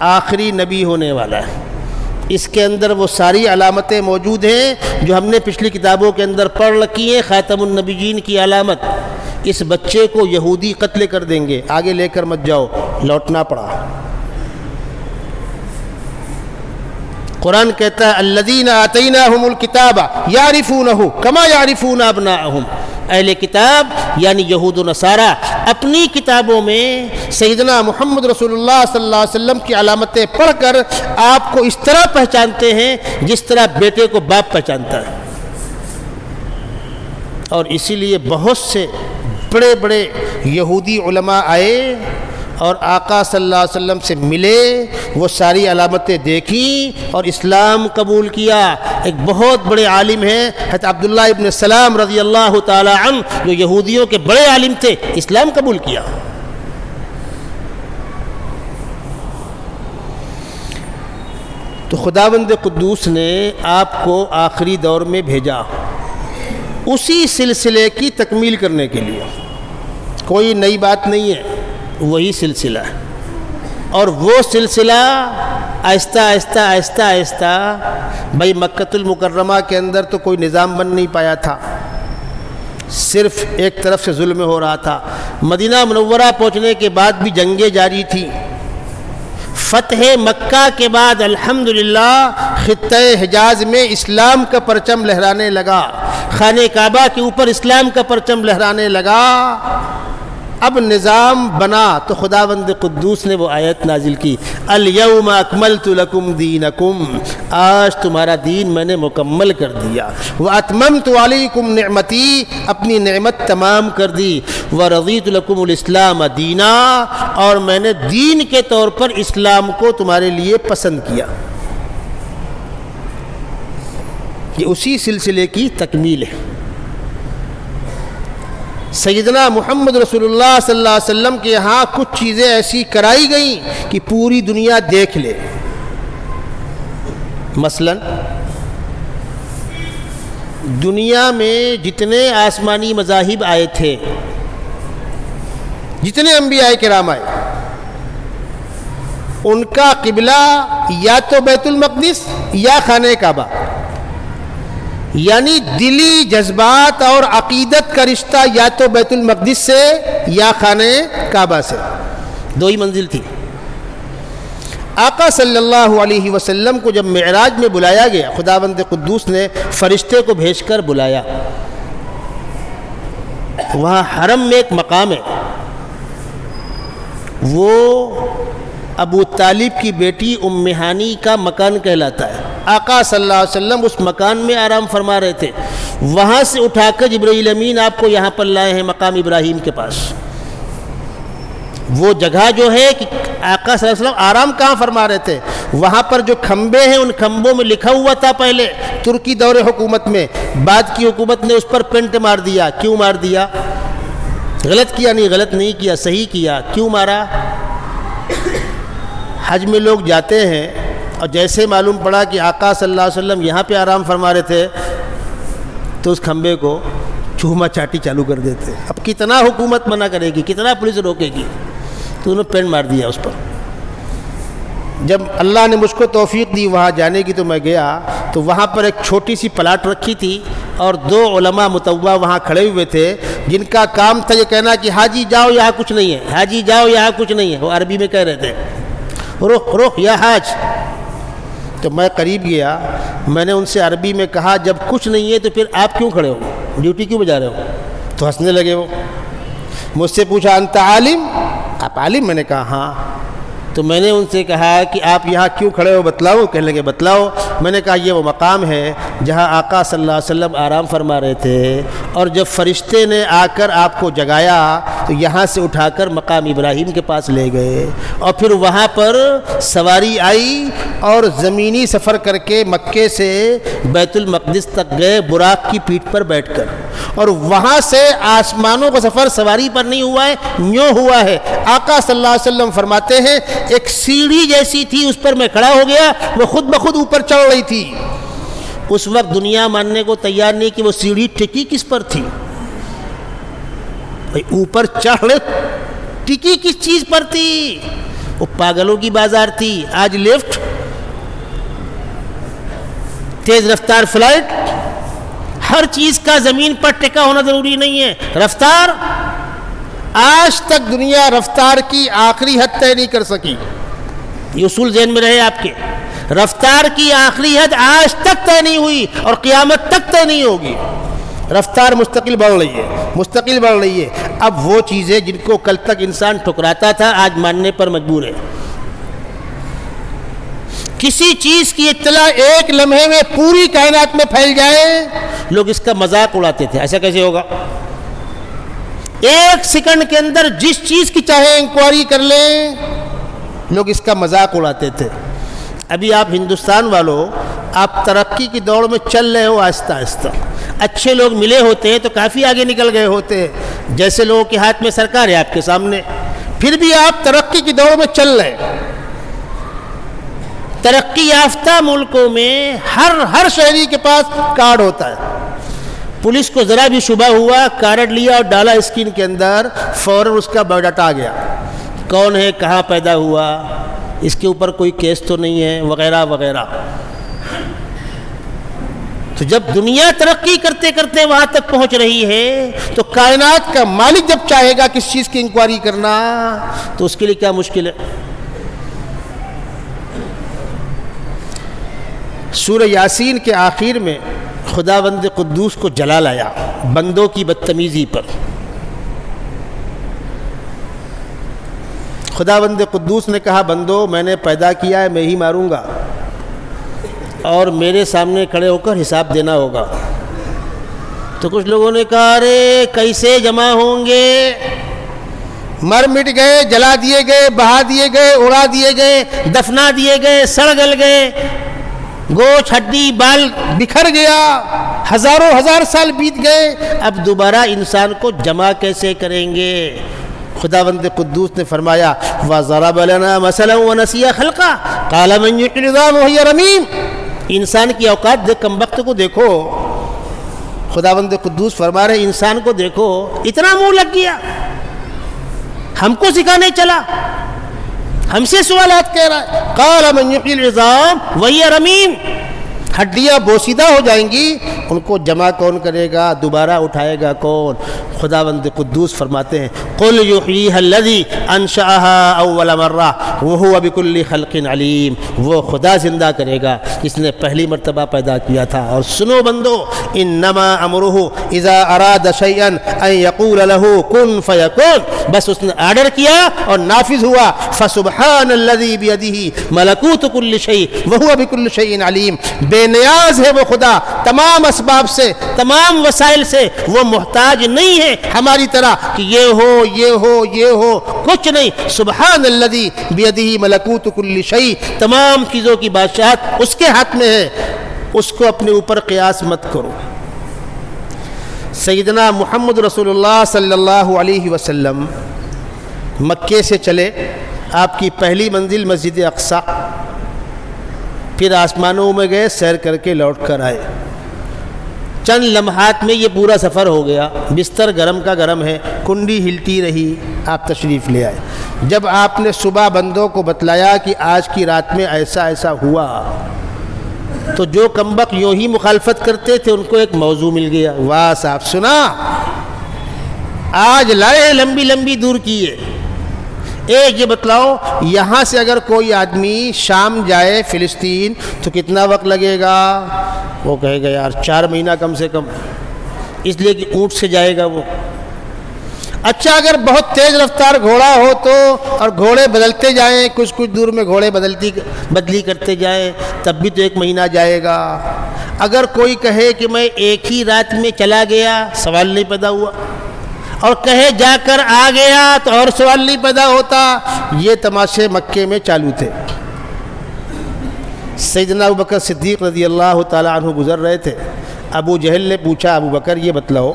آخری نبی ہونے والا ہے، اس کے اندر وہ ساری علامتیں موجود ہیں جو ہم نے پچھلی کتابوں کے اندر پڑھ رکھی ہیں، خاتم النبیین کی علامت۔ اس بچے کو یہودی قتل کر دیں گے، آگے لے کر مت جاؤ۔ لوٹنا پڑا۔ قرآن کہتا ہے الذین آتیناہم الکتاب یعرفونہ کما یعرفون ابناءہم۔ اہل کتاب یعنی یہود و نصارہ اپنی کتابوں میں سیدنا محمد رسول اللہ صلی اللہ علیہ وسلم کی علامتیں پڑھ کر آپ کو اس طرح پہچانتے ہیں جس طرح بیٹے کو باپ پہچانتا ہے۔ اور اسی لیے بہت سے بڑے بڑے یہودی علماء آئے اور آقا صلی اللہ علیہ وسلم سے ملے، وہ ساری علامتیں دیکھیں اور اسلام قبول کیا۔ ایک بہت بڑے عالم ہیں حضرت عبداللہ ابن سلام رضی اللہ تعالی عنہ، جو یہودیوں کے بڑے عالم تھے، اسلام قبول کیا۔ تو خداوند قدوس نے آپ کو آخری دور میں بھیجا اسی سلسلے کی تکمیل کرنے کے لیے، کوئی نئی بات نہیں ہے، وہی سلسلہ ہے۔ اور وہ سلسلہ آہستہ آہستہ آہستہ آہستہ بھائی مکۃ المکرمہ کے اندر تو کوئی نظام بن نہیں پایا تھا، صرف ایک طرف سے ظلم ہو رہا تھا۔ مدینہ منورہ پہنچنے کے بعد بھی جنگیں جاری تھیں۔ فتح مکہ کے بعد الحمدللہ خطہ حجاز میں اسلام کا پرچم لہرانے لگا، خانہ کعبہ کے اوپر اسلام کا پرچم لہرانے لگا۔ اب نظام بنا تو خداوند قدوس نے وہ آیت نازل کی، الیوم اکملت لکم دینکم، آج تمہارا دین میں نے مکمل کر دیا، واتممت علیکم نعمتی، اپنی نعمت تمام کر دی، ورضیت لکم الاسلام دینا، اور میں نے دین کے طور پر اسلام کو تمہارے لیے پسند کیا۔ یہ اسی سلسلے کی تکمیل ہے۔ سیدنا محمد رسول اللہ صلی اللہ علیہ وسلم کے یہاں کچھ چیزیں ایسی کرائی گئیں کہ پوری دنیا دیکھ لے۔ مثلا دنیا میں جتنے آسمانی مذاہب آئے تھے، جتنے انبیاء کرام آئے، ان کا قبلہ یا تو بیت المقدس یا خانہ کعبہ، یعنی دلی جذبات اور عقیدت کا رشتہ یا تو بیت المقدس سے یا خانہ کعبہ سے، دو ہی منزل تھی۔ آقا صلی اللہ علیہ وسلم کو جب معراج میں بلایا گیا، خداوند قدوس نے فرشتے کو بھیج کر بلایا، وہاں حرم میں ایک مقام ہے، وہ ابو طالب کی بیٹی ام ہانی کا مکان کہلاتا ہے۔ آقا صلی اللہ علیہ وسلم اس مکان میں آرام فرما رہے تھے، وہاں سے اٹھا کر جبرائیل امین آپ کو یہاں پر لائے ہیں مقام ابراہیم کے پاس۔ وہ جگہ جو ہے کہ آقا صلی اللہ علیہ وسلم آرام کہاں فرما رہے تھے، وہاں پر جو کھمبے ہیں ان کھمبوں میں لکھا ہوا تھا پہلے ترکی دور حکومت میں، بعد کی حکومت نے اس پر پینٹ مار دیا۔ کیوں مار دیا؟ غلط کیا نہیں، غلط نہیں کیا، صحیح کیا۔ کیوں مارا؟ حج میں لوگ جاتے ہیں اور جیسے معلوم پڑا کہ آقا صلی اللہ علیہ وسلم یہاں پہ آرام فرما رہے تھے تو اس کھمبے کو چوما چاٹی چالو کر دیتے۔ اب کتنا حکومت منع کرے گی، کتنا پولیس روکے گی، تو انہوں نے پینٹ مار دیا اس پر۔ جب اللہ نے مجھ کو توفیق دی وہاں جانے کی تو میں گیا، تو وہاں پر ایک چھوٹی سی پلاٹ رکھی تھی اور دو علماء متوع وہاں کھڑے ہوئے تھے، جن کا کام تھا یہ کہنا کہ حاجی جاؤ یہاں کچھ نہیں ہے، حاجی جاؤ یہاں کچھ نہیں ہے۔ وہ عربی میں کہہ رہے تھے رخ رخ یا حاج۔ تو میں قریب گیا، میں نے ان سے عربی میں کہا جب کچھ نہیں ہے تو پھر آپ کیوں کھڑے ہو، ڈیوٹی کیوں بجا رہے ہو؟ تو ہنسنے لگے۔ وہ مجھ سے پوچھا انت عالم، آپ عالم؟ میں نے کہا ہاں۔ تو میں نے ان سے کہا کہ آپ یہاں کیوں کھڑے ہو، بتلاؤ؟ کہنے لگے بتلاؤ۔ میں نے کہا یہ وہ مقام ہے جہاں آقا صلی اللہ علیہ وسلم آرام فرما رہے تھے، اور جب فرشتے نے آ کر آپ کو جگایا تو یہاں سے اٹھا کر مقام ابراہیم کے پاس لے گئے، اور پھر وہاں پر سواری آئی اور زمینی سفر کر کے مکے سے بیت المقدس تک گئے براق کی پیٹھ پر بیٹھ کر، اور وہاں سے آسمانوں کا سفر سواری پر نہیں ہوا ہے، یوں ہوا ہے۔ آقا صلی اللہ علیہ وسلم فرماتے ہیں ایک سیڑھی جیسی تھی، اس پر میں کھڑا ہو گیا، وہ خود بخود اوپر چڑھ رہی تھی۔ اس وقت دنیا ماننے کو تیار نہیں کہ وہ سیڑھی ٹکی کس پر تھی، بھائی اوپر چڑھ رہے، ٹکی کس چیز پر تھی؟ وہ پاگلوں کی بازار تھی۔ آج لفٹ، تیز رفتار فلائٹ، ہر چیز کا زمین پر ٹکا ہونا ضروری نہیں ہے۔ رفتار، آج تک دنیا رفتار کی آخری حد طے نہیں کر سکی، یہ اصول ذہن میں رہے آپ کے۔ رفتار کی آخری حد آج تک طے نہیں ہوئی اور قیامت تک طے نہیں ہوگی۔ رفتار مستقل بڑھ رہی ہے، مستقل بڑھ رہی ہے۔ اب وہ چیزیں جن کو کل تک انسان ٹھکراتا تھا آج ماننے پر مجبور ہے۔ کسی چیز کی اطلاع ایک لمحے میں پوری کائنات میں پھیل جائے، لوگ اس کا مذاق اڑاتے تھے، ایسا کیسے ہوگا؟ ایک سیکنڈ کے اندر جس چیز کی چاہے انکوائری کر لیں، لوگ اس کا مذاق اڑاتے تھے۔ ابھی آپ ہندوستان والوں، آپ ترقی کی دوڑ میں چل رہے ہو آہستہ آہستہ، اچھے لوگ ملے ہوتے ہیں تو کافی آگے نکل گئے ہوتے ہیں، جیسے لوگوں کے ہاتھ میں سرکار ہے آپ کے سامنے، پھر بھی آپ ترقی کی دوڑ میں چل رہے ہیں۔ ترقی یافتہ ملکوں میں ہر شہری کے پاس کارڈ ہوتا ہے۔ پولیس کو ذرا بھی شبہ ہوا، کارڈ لیا اور ڈالا اسکرین کے اندر، فوراً اس کا بایو ڈاٹا آ گیا، کون ہے، کہاں پیدا ہوا، اس کے اوپر کوئی کیس تو نہیں ہے، وغیرہ وغیرہ۔ تو جب دنیا ترقی کرتے کرتے وہاں تک پہنچ رہی ہے تو کائنات کا مالک جب چاہے گا کس چیز کی انکوائری کرنا تو اس کے لیے کیا مشکل ہے۔ سورہ یاسین کے آخر میں خداوند قدوس کو جلال آیا بندوں کی بدتمیزی پر، خداوند قدوس نے کہا بندو میں نے پیدا کیا ہے، میں ہی ماروں گا اور میرے سامنے کھڑے ہو کر حساب دینا ہوگا۔ تو کچھ لوگوں نے کہا ارے کیسے جمع ہوں گے، مر مٹ گئے، جلا دیے گئے، بہا دیے گئے، اڑا دیے گئے، دفنا دیے گئے، سڑ گل گئے، گوشت ہڈی بال بکھر گیا، ہزاروں ہزار سال بیت گئے، اب دوبارہ انسان کو جمع کیسے کریں گے؟ خداوند قدوس نے فرمایا وَضَرَبَ لَنَا مَثَلًا وَنَسِيَ خَلْقَهُ قَالَ مَنْ يُحْيِي الْعِظَامَ وَهِيَ رَمِيمٌ۔ انسان کی اوقات دیکھ، کم وقت کو دیکھو، خداوند قدوس فرما رہے انسان کو دیکھو، اتنا منہ لگ گیا، ہم کو سکھانے چلا، ہم سے سوالات کہہ رہا ہے۔ قَالَ مَنْ يُحْيِي الْعِظَامَ وَهِيَ رَمِيمٌ، ہڈیاں بوسیدہ ہو جائیں گی، ان کو جمع کون کرے گا، دوبارہ اٹھائے گا کون؟ خداوند قدوس فرماتے ہیں قُلْ يُحْيِيهَا الَّذِي أَنشَأَهَا أَوَّلَ مَرَّةٍ وَهُوَ بِكُلِّ خَلْقٍ عَلِيمٌ، وہ خدا زندہ کرے گا جس نے پہلی مرتبہ پیدا کیا تھا۔ اور سنو بندو، انما امرہ اذا اراد شیئا ان یقول له کن فیکون، بس اس نے آرڈر کیا اور نافذ ہوا۔ فسبحان الذی بیدہ ملکوت کل شیء وہو بکل شیء علیم، بے نیاز ہے وہ خدا تمام اسباب سے، تمام وسائل سے، وہ محتاج نہیں ہے ہماری طرح کہ یہ ہو یہ ہو یہ ہو، کچھ نہیں۔ سبحان الذی بیدہ ملکوت کل شیء، تمام چیزوں کی بادشاہت اس کے ہاتھ میں ہے، اس کو اپنے اوپر قیاس مت کرو۔ سیدنا محمد رسول اللہ صلی اللہ علیہ وسلم مکے سے چلے، آپ کی پہلی منزل مسجد اقصی، پھر آسمانوں میں گئے، سیر کر کے لوٹ کر آئے۔ چند لمحات میں یہ پورا سفر ہو گیا، بستر گرم کا گرم ہے، کنڈی ہلتی رہی، آپ تشریف لے آئے۔ جب آپ نے صبح بندوں کو بتلایا کہ آج کی رات میں ایسا ایسا ہوا، تو جو کمبخت یوں ہی مخالفت کرتے تھے ان کو ایک موضوع مل گیا۔ واہ صاحب، سنا آج لائے لمبی لمبی دور کیے۔ ایک یہ بتلاؤ، یہاں سے اگر کوئی آدمی شام جائے فلسطین تو کتنا وقت لگے گا؟ وہ کہے گا یار 4 مہینہ کم سے کم، اس لیے کہ اونٹ سے جائے گا وہ۔ اچھا اگر بہت تیز رفتار گھوڑا ہو تو، اور گھوڑے بدلتے جائیں، کچھ کچھ دور میں گھوڑے بدلی کرتے جائیں، تب بھی تو 1 مہینہ جائے گا۔ اگر کوئی کہے کہ میں ایک ہی رات میں چلا گیا، سوال نہیں پیدا ہوا، اور کہے جا کر آ گیا تو اور سوال نہیں پیدا ہوتا۔ یہ تماشے مکے میں چالو تھے۔ سیدنا ابوبکر صدیق رضی اللہ تعالیٰ عنہ گزر رہے تھے، ابو جہل نے پوچھا ابو بکر یہ بتلاؤ،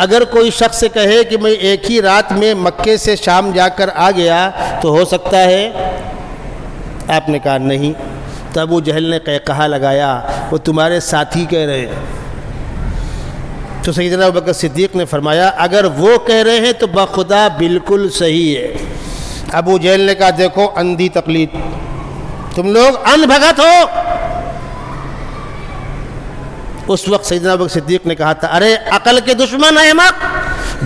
اگر کوئی شخص سے کہے کہ میں ایک ہی رات میں مکے سے شام جا کر آ گیا تو ہو سکتا ہے؟ آپ نے کہا نہیں۔ تو ابو جہل نے قہقہا لگایا، وہ تمہارے ساتھی کہہ رہے ہیں۔ تو سیدنا ابوبکر صدیق نے فرمایا اگر وہ کہہ رہے ہیں تو بخدا بالکل صحیح ہے۔ ابو جہل نے کہا دیکھو اندھی تقلید، تم لوگ اندھ بھگت ہو۔ اس وقت سیدنا ابوبکر صدیق نے کہا تھا ارے عقل کے دشمن احمق،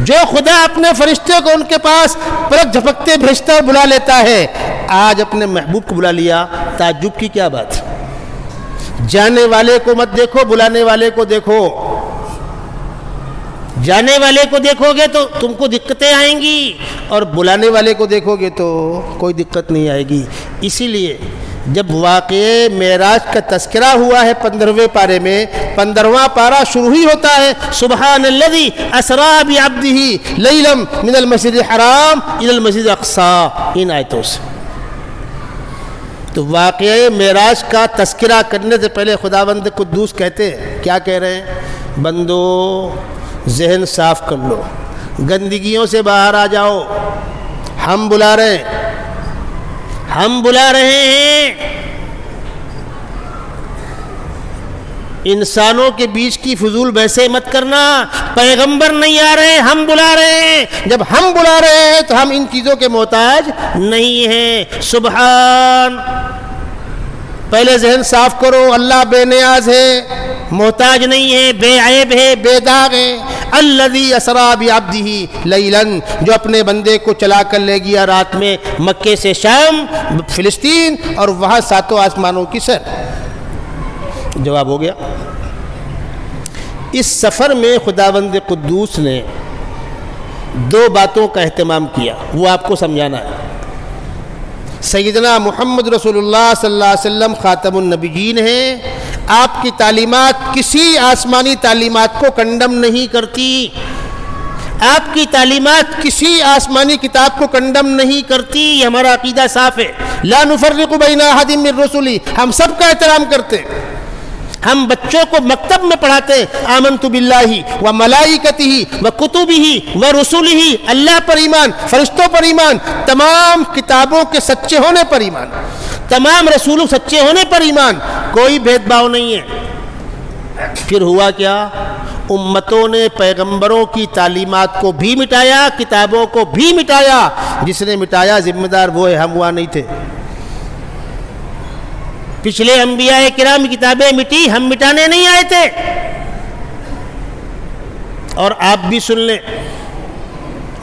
جو خدا اپنے فرشتے کو ان کے پاس پلک جھپکتے بھیجتا اور بلا لیتا ہے، آج اپنے محبوب کو بلا لیا، تعجب کی کیا بات؟ جانے والے کو مت دیکھو، بلانے والے کو دیکھو۔ جانے والے کو دیکھو گے تو تم کو دقتیں آئیں گی، اور بلانے والے کو دیکھو گے تو کوئی دقت نہیں آئے گی۔ اسی لیے جب واقعے معراج کا تذکرہ ہوا ہے 15ویں پارے میں، 15واں پارہ شروع ہی ہوتا ہے سبحان الذی اسری بعبدہ لیلا من المسجد الحرام الی المسجد الاقصی، ان آیتوں سے۔ تو واقعے معراج کا تذکرہ کرنے سے پہلے خداوند قدوس کہتے ہیں، کیا کہہ رہے ہیں؟ بندو ذہن صاف کر لو، گندگیوں سے باہر آ جاؤ، ہم بلا رہے ہیں، ہم بلا رہے ہیں۔ انسانوں کے بیچ کی فضول بحثیں مت کرنا، پیغمبر نہیں آ رہے، ہم بلا رہے ہیں۔ جب ہم بلا رہے ہیں تو ہم ان چیزوں کے محتاج نہیں ہیں۔ سبحان، پہلے ذہن صاف کرو، اللہ بے نیاز ہے، محتاج نہیں ہے، بے عیب ہے، بے داغ ہے۔ الذی اسری بعبدہ لیلا، جو اپنے بندے کو چلا کر لے گیا رات میں مکے سے شام فلسطین، اور وہاں 7 آسمانوں کی سیر۔ جواب ہو گیا۔ اس سفر میں خداوند قدوس نے 2 باتوں کا اہتمام کیا، وہ آپ کو سمجھانا ہے۔ سیدنا محمد رسول اللہ صلی اللہ علیہ وسلم خاتم النبیین ہیں. آپ کی تعلیمات کسی آسمانی تعلیمات کو کنڈم نہیں کرتی. آپ کی تعلیمات کسی آسمانی کتاب کو کنڈم نہیں کرتی. یہ ہمارا عقیدہ صاف ہے. لا نفرق بین احد من رسلی، ہم سب کا احترام کرتے. ہم بچوں کو مکتب میں پڑھاتے آمنت باللہ و ملائکتہ و کتبہ و رسلہ، اللہ پر ایمان، فرشتوں پر ایمان، تمام کتابوں کے سچے ہونے پر ایمان، تمام رسولوں سچے ہونے پر ایمان، کوئی بھید بھاؤ نہیں ہے. پھر ہوا کیا؟ امتوں نے پیغمبروں کی تعلیمات کو بھی مٹایا، کتابوں کو بھی مٹایا. جس نے مٹایا ذمہ دار وہ ہے، ہم وہاں نہیں تھے. پچھلے انبیاء کرام کی کتابیں مٹی، ہم مٹانے نہیں آئے تھے. اور آپ بھی سن لیں،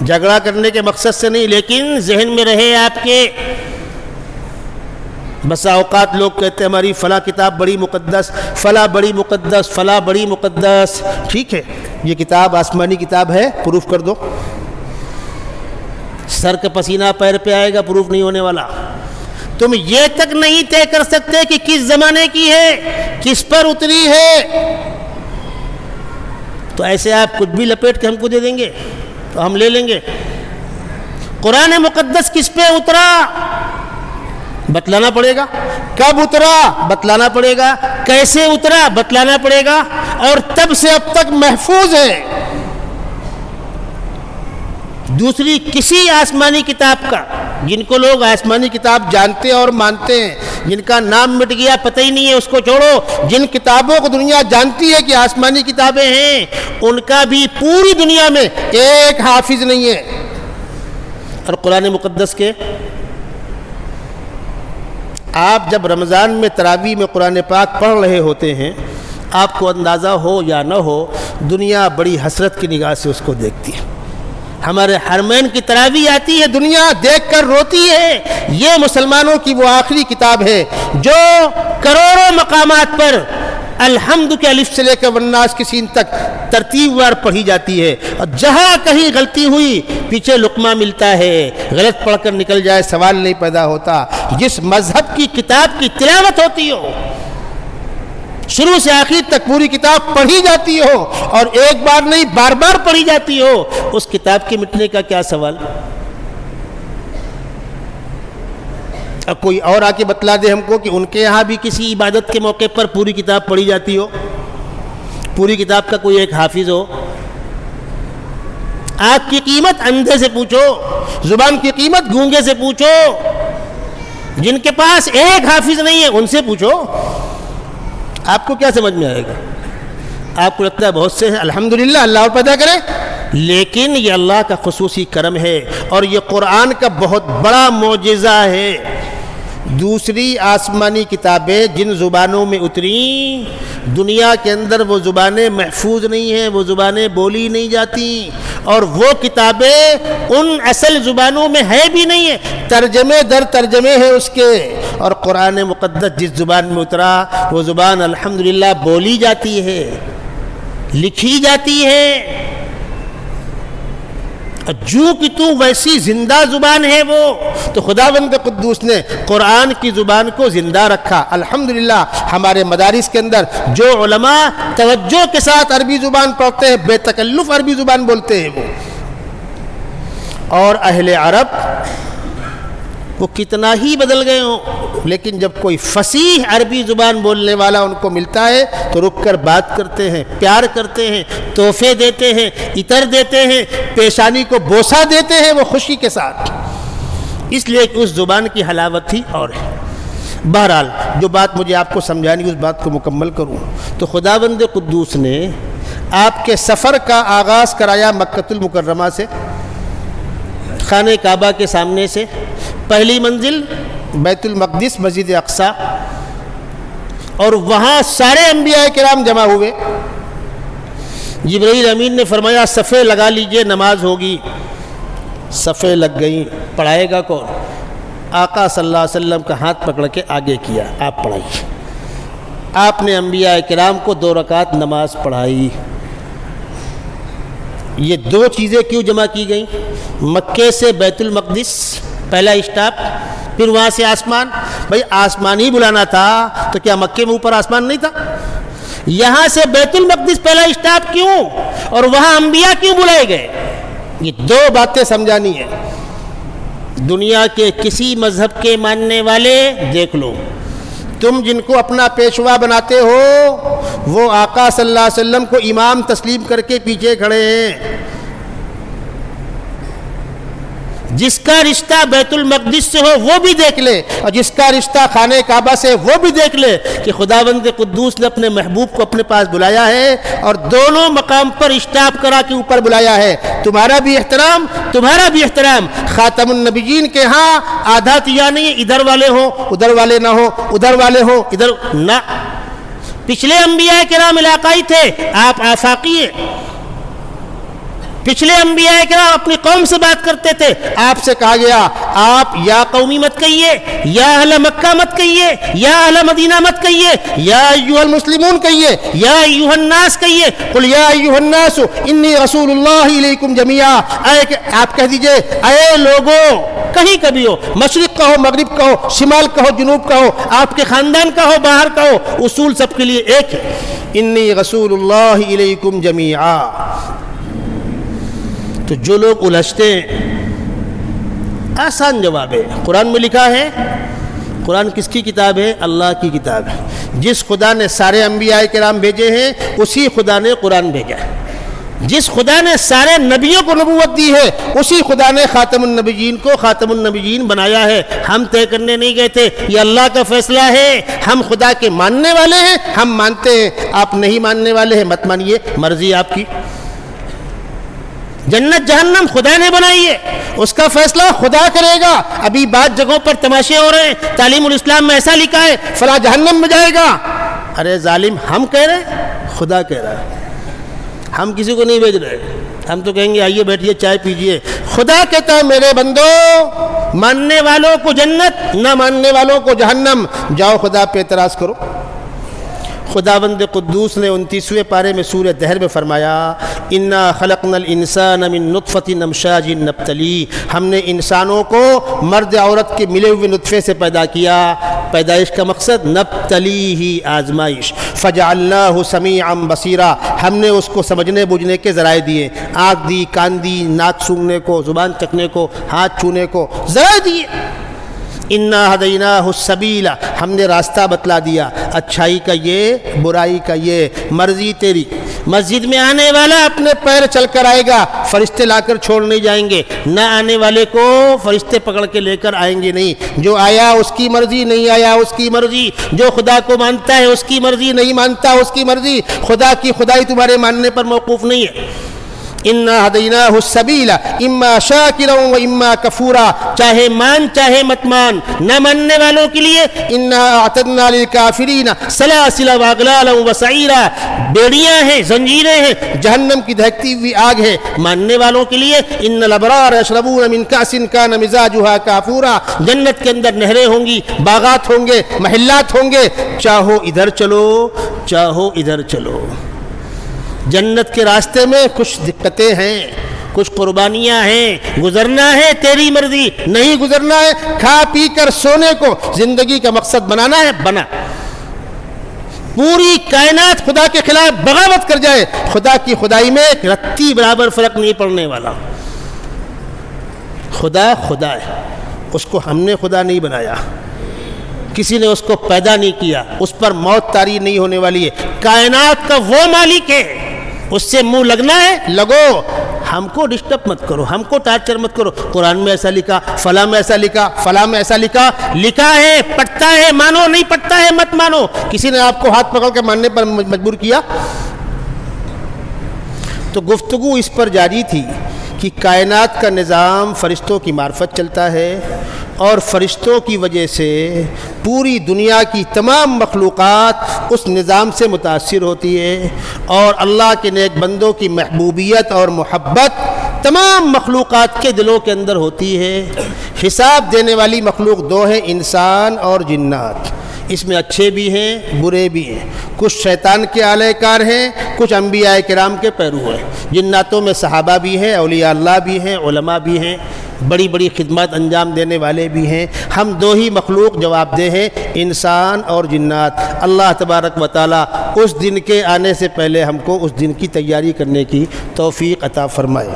جھگڑا کرنے کے مقصد سے نہیں، لیکن ذہن میں رہے آپ کے. بسا اوقات لوگ کہتے ہیں ہماری فلاں کتاب بڑی مقدس، فلاں بڑی مقدس، فلاں بڑی مقدس. ٹھیک ہے، یہ کتاب آسمانی کتاب ہے، پروف کر دو. سر کا پسینہ پیر پہ آئے گا، پروف نہیں ہونے والا. تم یہ تک نہیں طے کر سکتے کہ کس زمانے کی ہے، کس پر اتری ہے. تو ایسے آپ کچھ بھی لپیٹ کے ہم کو دے دیں گے تو ہم لے لیں گے. قرآن مقدس کس پہ اترا بتلانا پڑے گا. کب اترا بتلانا پڑے گا. کیسے اترا بتلانا پڑے گا. اور تب سے اب تک محفوظ ہے. دوسری کسی آسمانی کتاب کا، جن کو لوگ آسمانی کتاب جانتے اور مانتے ہیں، جن کا نام مٹ گیا پتہ ہی نہیں ہے، اس کو چھوڑو. جن کتابوں کو دنیا جانتی ہے کہ آسمانی کتابیں ہیں، ان کا بھی پوری دنیا میں ایک حافظ نہیں ہے. اور قرآن مقدس کے آپ جب رمضان میں تراویح میں قرآن پاک پڑھ رہے ہوتے ہیں، آپ کو اندازہ ہو یا نہ ہو، دنیا بڑی حسرت کی نگاہ سے اس کو دیکھتی ہے. ہمارے حرمین کی تراویح آتی ہے، دنیا دیکھ کر روتی ہے. یہ مسلمانوں کی وہ آخری کتاب ہے جو کروڑوں مقامات پر الحمد کے الف سے لے کر والناس کی سین تک ترتیب وار پڑھی جاتی ہے. اور جہاں کہیں غلطی ہوئی پیچھے لقمہ ملتا ہے، غلط پڑھ کر نکل جائے سوال نہیں پیدا ہوتا. جس مذہب کی کتاب کی تلاوت ہوتی ہو، شروع سے آخر تک پوری کتاب پڑھی جاتی ہو، اور ایک بار نہیں بار بار پڑھی جاتی ہو، اس کتاب کے مٹنے کا کیا سوال؟ اب کوئی اور آ کے بتلا دے ہم کو کہ ان کے یہاں بھی کسی عبادت کے موقع پر پوری کتاب پڑھی جاتی ہو، پوری کتاب کا کوئی ایک حافظ ہو. آنکھ کی قیمت اندھے سے پوچھو، زبان کی قیمت گونگے سے پوچھو، جن کے پاس ایک حافظ نہیں ہے ان سے پوچھو. آپ کو کیا سمجھ میں آئے گا؟ آپ کو لگتا ہے بہت سے ہیں، الحمدللہ اللہ اور پیدا کرے، لیکن یہ اللہ کا خصوصی کرم ہے اور یہ قرآن کا بہت بڑا معجزہ ہے. دوسری آسمانی کتابیں جن زبانوں میں اتریں، دنیا کے اندر وہ زبانیں محفوظ نہیں ہیں، وہ زبانیں بولی نہیں جاتی، اور وہ کتابیں ان اصل زبانوں میں ہے بھی نہیں ہے، ترجمے در ترجمے ہیں اس کے. اور قرآن مقدس جس زبان میں اترا وہ زبان الحمدللہ بولی جاتی ہے، لکھی جاتی ہے. جو کہ تو ویسی زندہ زبان ہے وہ تو خداوند قدوس نے قرآن کی زبان کو زندہ رکھا. الحمدللہ ہمارے مدارس کے اندر جو علماء توجہ کے ساتھ عربی زبان پڑھتے ہیں، بے تکلف عربی زبان بولتے ہیں وہ، اور اہل عرب وہ کتنا ہی بدل گئے ہوں، لیکن جب کوئی فصیح عربی زبان بولنے والا ان کو ملتا ہے تو رک کر بات کرتے ہیں، پیار کرتے ہیں، تحفے دیتے ہیں، عطر دیتے ہیں، پیشانی کو بوسہ دیتے ہیں وہ خوشی کے ساتھ، اس لیے کہ اس زبان کی حلاوت ہی اور ہے. بہرحال جو بات مجھے آپ کو سمجھانی اس بات کو مکمل کروں تو خداوند قدوس نے آپ کے سفر کا آغاز کرایا مکۃ المکرمہ سے، خانہ کعبہ کے سامنے سے. پہلی منزل بیت المقدس مسجد اقصی، اور وہاں سارے انبیاء کرام جمع ہوئے. جبرائیل امین نے فرمایا صفیں لگا لیجئے نماز ہوگی. صفیں لگ گئیں. پڑھائے گا کون؟ آقا صلی اللہ علیہ وسلم کا ہاتھ پکڑ کے آگے کیا، آپ پڑھائیے. آپ نے انبیاء کرام کو 2 رکعت نماز پڑھائی. یہ 2 چیزیں کیوں جمع کی گئیں؟ مکے سے بیت المقدس پہلا اسٹاپ، پھر وہاں سے آسمان. بھائی آسمان ہی بلانا تھا تو کیا مکے میں اوپر آسمان نہیں تھا؟ یہاں سے بیت المقدس پہلا اسٹاپ کیوں، اور وہاں انبیاء کیوں بلائے گئے؟ یہ دو باتیں سمجھانی ہیں. دنیا کے کسی مذہب کے ماننے والے دیکھ لو، تم جن کو اپنا پیشوا بناتے ہو وہ آقا صلی اللہ علیہ وسلم کو امام تسلیم کر کے پیچھے کھڑے ہیں. جس کا رشتہ بیت المقدس سے ہو وہ بھی دیکھ لے، اور جس کا رشتہ خانہ کعبہ سے وہ بھی دیکھ لے کہ خداوند قدوس نے اپنے محبوب کو اپنے پاس بلایا ہے اور دونوں مقام پر اسٹاپ کرا کے اوپر بلایا ہے. تمہارا بھی احترام، تمہارا بھی احترام. خاتم النبیین کے ہاں آدھا تیا نہیں، ادھر والے ہوں ادھر والے نہ ہو، ادھر والے ہوں ادھر نہ. پچھلے انبیاء کرام علاقائی تھے، آپ آفاقی ہیں. پچھلے انبیاء کرام اپنی قوم سے بات کرتے تھے، آپ سے کہا گیا آپ یا قومی مت کہیے، یا اہل مکہ مت کہیے، یا اہل مدینہ مت کہیے، یا ایھا المسلمون کہیے، یا ایھا الناس کہیے. قل یا ایھا الناس انی رسول اللہ الیکم جمیعا. آپ کہہ دیجئے اے لوگوں، کہیں کبھی ہو، مشرق کا ہو، مغرب کا ہو، شمال کا ہو، جنوب کا ہو، آپ کے خاندان کا ہو، باہر کا ہو، اصول سب کے لیے ایک ہے، انی رسول اللہ الیکم جمیعا. تو جو لوگ الجھتے ہیں، آسان جواب ہے. قرآن میں لکھا ہے، قرآن کس کی کتاب ہے؟ اللہ کی کتاب ہے. جس خدا نے سارے انبیاء کرام بھیجے ہیں اسی خدا نے قرآن بھیجا ہے. جس خدا نے سارے نبیوں کو نبوت دی ہے اسی خدا نے خاتم النبیین کو خاتم النبیین بنایا ہے. ہم طے کرنے نہیں گئے تھے، یہ اللہ کا فیصلہ ہے. ہم خدا کے ماننے والے ہیں، ہم مانتے ہیں. آپ نہیں ماننے والے ہیں، مت مانیے، مرضی آپ کی. جنت جہنم خدا نے بنائی ہے، اس کا فیصلہ خدا کرے گا. ابھی بعض جگہوں پر تماشے ہو رہے ہیں، تعلیم الاسلام میں ایسا لکھا ہے فلاں جہنم میں جائے گا. ارے ظالم، ہم کہہ رہے ہیں، خدا کہہ رہا ہے. ہم کسی کو نہیں بھیج رہے، ہم تو کہیں گے آئیے بیٹھیے چائے پیجیے. خدا کہتا ہے میرے بندو، ماننے والوں کو جنت، نہ ماننے والوں کو جہنم. جاؤ خدا پہ اعتراض کرو. خداوند قدوس نے 29ویں پارے میں سورہ دہر میں فرمایا، انا خلقنا الانسان من نطفۃ امشاج نبتلی. ہم نے انسانوں کو مرد عورت کے ملے ہوئے نطفے سے پیدا کیا. پیدائش کا مقصد نبتلی ہی، آزمائش. فجعلناہ سمیعا بصیرا. ہم نے اس کو سمجھنے بوجھنے کے ذرائع دیے، آنکھ دی، کان دی، ناک سونگھنے کو، زبان چکھنے کو، ہاتھ چھونے کو ذرائع دیے. انا ہدیناہ السبیل. ہم نے راستہ بتلا دیا، اچھائی کا یہ، برائی کا یہ، مرضی تیری. مسجد میں آنے والا اپنے پیر چل کر آئے گا، فرشتے لا کر چھوڑ نہیں جائیں گے. نہ آنے والے کو فرشتے پکڑ کے لے کر آئیں گے نہیں. جو آیا اس کی مرضی، نہیں آیا اس کی مرضی. جو خدا کو مانتا ہے اس کی مرضی، نہیں مانتا اس کی مرضی. خدا کی خدائی تمہارے ماننے پر موقوف نہیں ہے. انا ہدیناہ السبیل اما شاکرا و اما کفورا. چاہے مان چاہے مت مان. نہ ماننے والوں کے لیے انا اعتدنا للکافرین سلاسل واغلالا وسعیرا. بیڑیاں ہیں، زنجیریں ہیں، جہنم کی دہکتی ہوئی آگ ہے. ماننے والوں کے لیے ان الابرار یشربون من کأس کان مزاجها کافورا. جنت کے اندر نہریں ہوں گی، باغات ہوں گے، محلات ہوں گے. چاہو ادھر چلو، چاہو ادھر چلو. جنت کے راستے میں کچھ دقتیں ہیں، کچھ قربانیاں ہیں. گزرنا ہے تیری مرضی، نہیں گزرنا ہے کھا پی کر سونے کو زندگی کا مقصد بنانا ہے، بنا. پوری کائنات خدا کے خلاف بغاوت کر جائے، خدا کی خدائی میں ایک رتی برابر فرق نہیں پڑنے والا. خدا خدا ہے، اس کو ہم نے خدا نہیں بنایا، کسی نے اس کو پیدا نہیں کیا. اس پر موت طاری نہیں ہونے والی ہے. کائنات کا وہ مالک ہے، اس سے منہ لگنا ہے لگو. ہم کو ڈسٹرب مت کرو، ہم کو ٹارچر مت کرو. قرآن میں ایسا لکھا، فلاں میں ایسا لکھا، فلاں میں ایسا لکھا. لکھا ہے، پڑھتا ہے مانو، نہیں پڑھتا ہے مت مانو. کسی نے آپ کو ہاتھ پکڑ کے ماننے پر مجبور کیا؟ تو گفتگو اس پر جاری تھی کہ کائنات کا نظام فرشتوں کی معرفت چلتا ہے، اور فرشتوں کی وجہ سے پوری دنیا کی تمام مخلوقات اس نظام سے متاثر ہوتی ہے، اور اللہ کے نیک بندوں کی محبوبیت اور محبت تمام مخلوقات کے دلوں کے اندر ہوتی ہے. حساب دینے والی مخلوق دو ہیں، انسان اور جنات. اس میں اچھے بھی ہیں، برے بھی ہیں. کچھ شیطان کے آلہ کار ہیں، کچھ انبیاء کرام کے پیرو ہیں. جناتوں میں صحابہ بھی ہیں، اولیاء اللہ بھی ہیں، علماء بھی ہیں. بڑی بڑی خدمات انجام دینے والے بھی ہیں. ہم دو ہی مخلوق جواب دہ ہیں, انسان اور جنات. اللہ تبارک و تعالیٰ اس دن کے آنے سے پہلے ہم کو اس دن کی تیاری کرنے کی توفیق عطا فرمائے.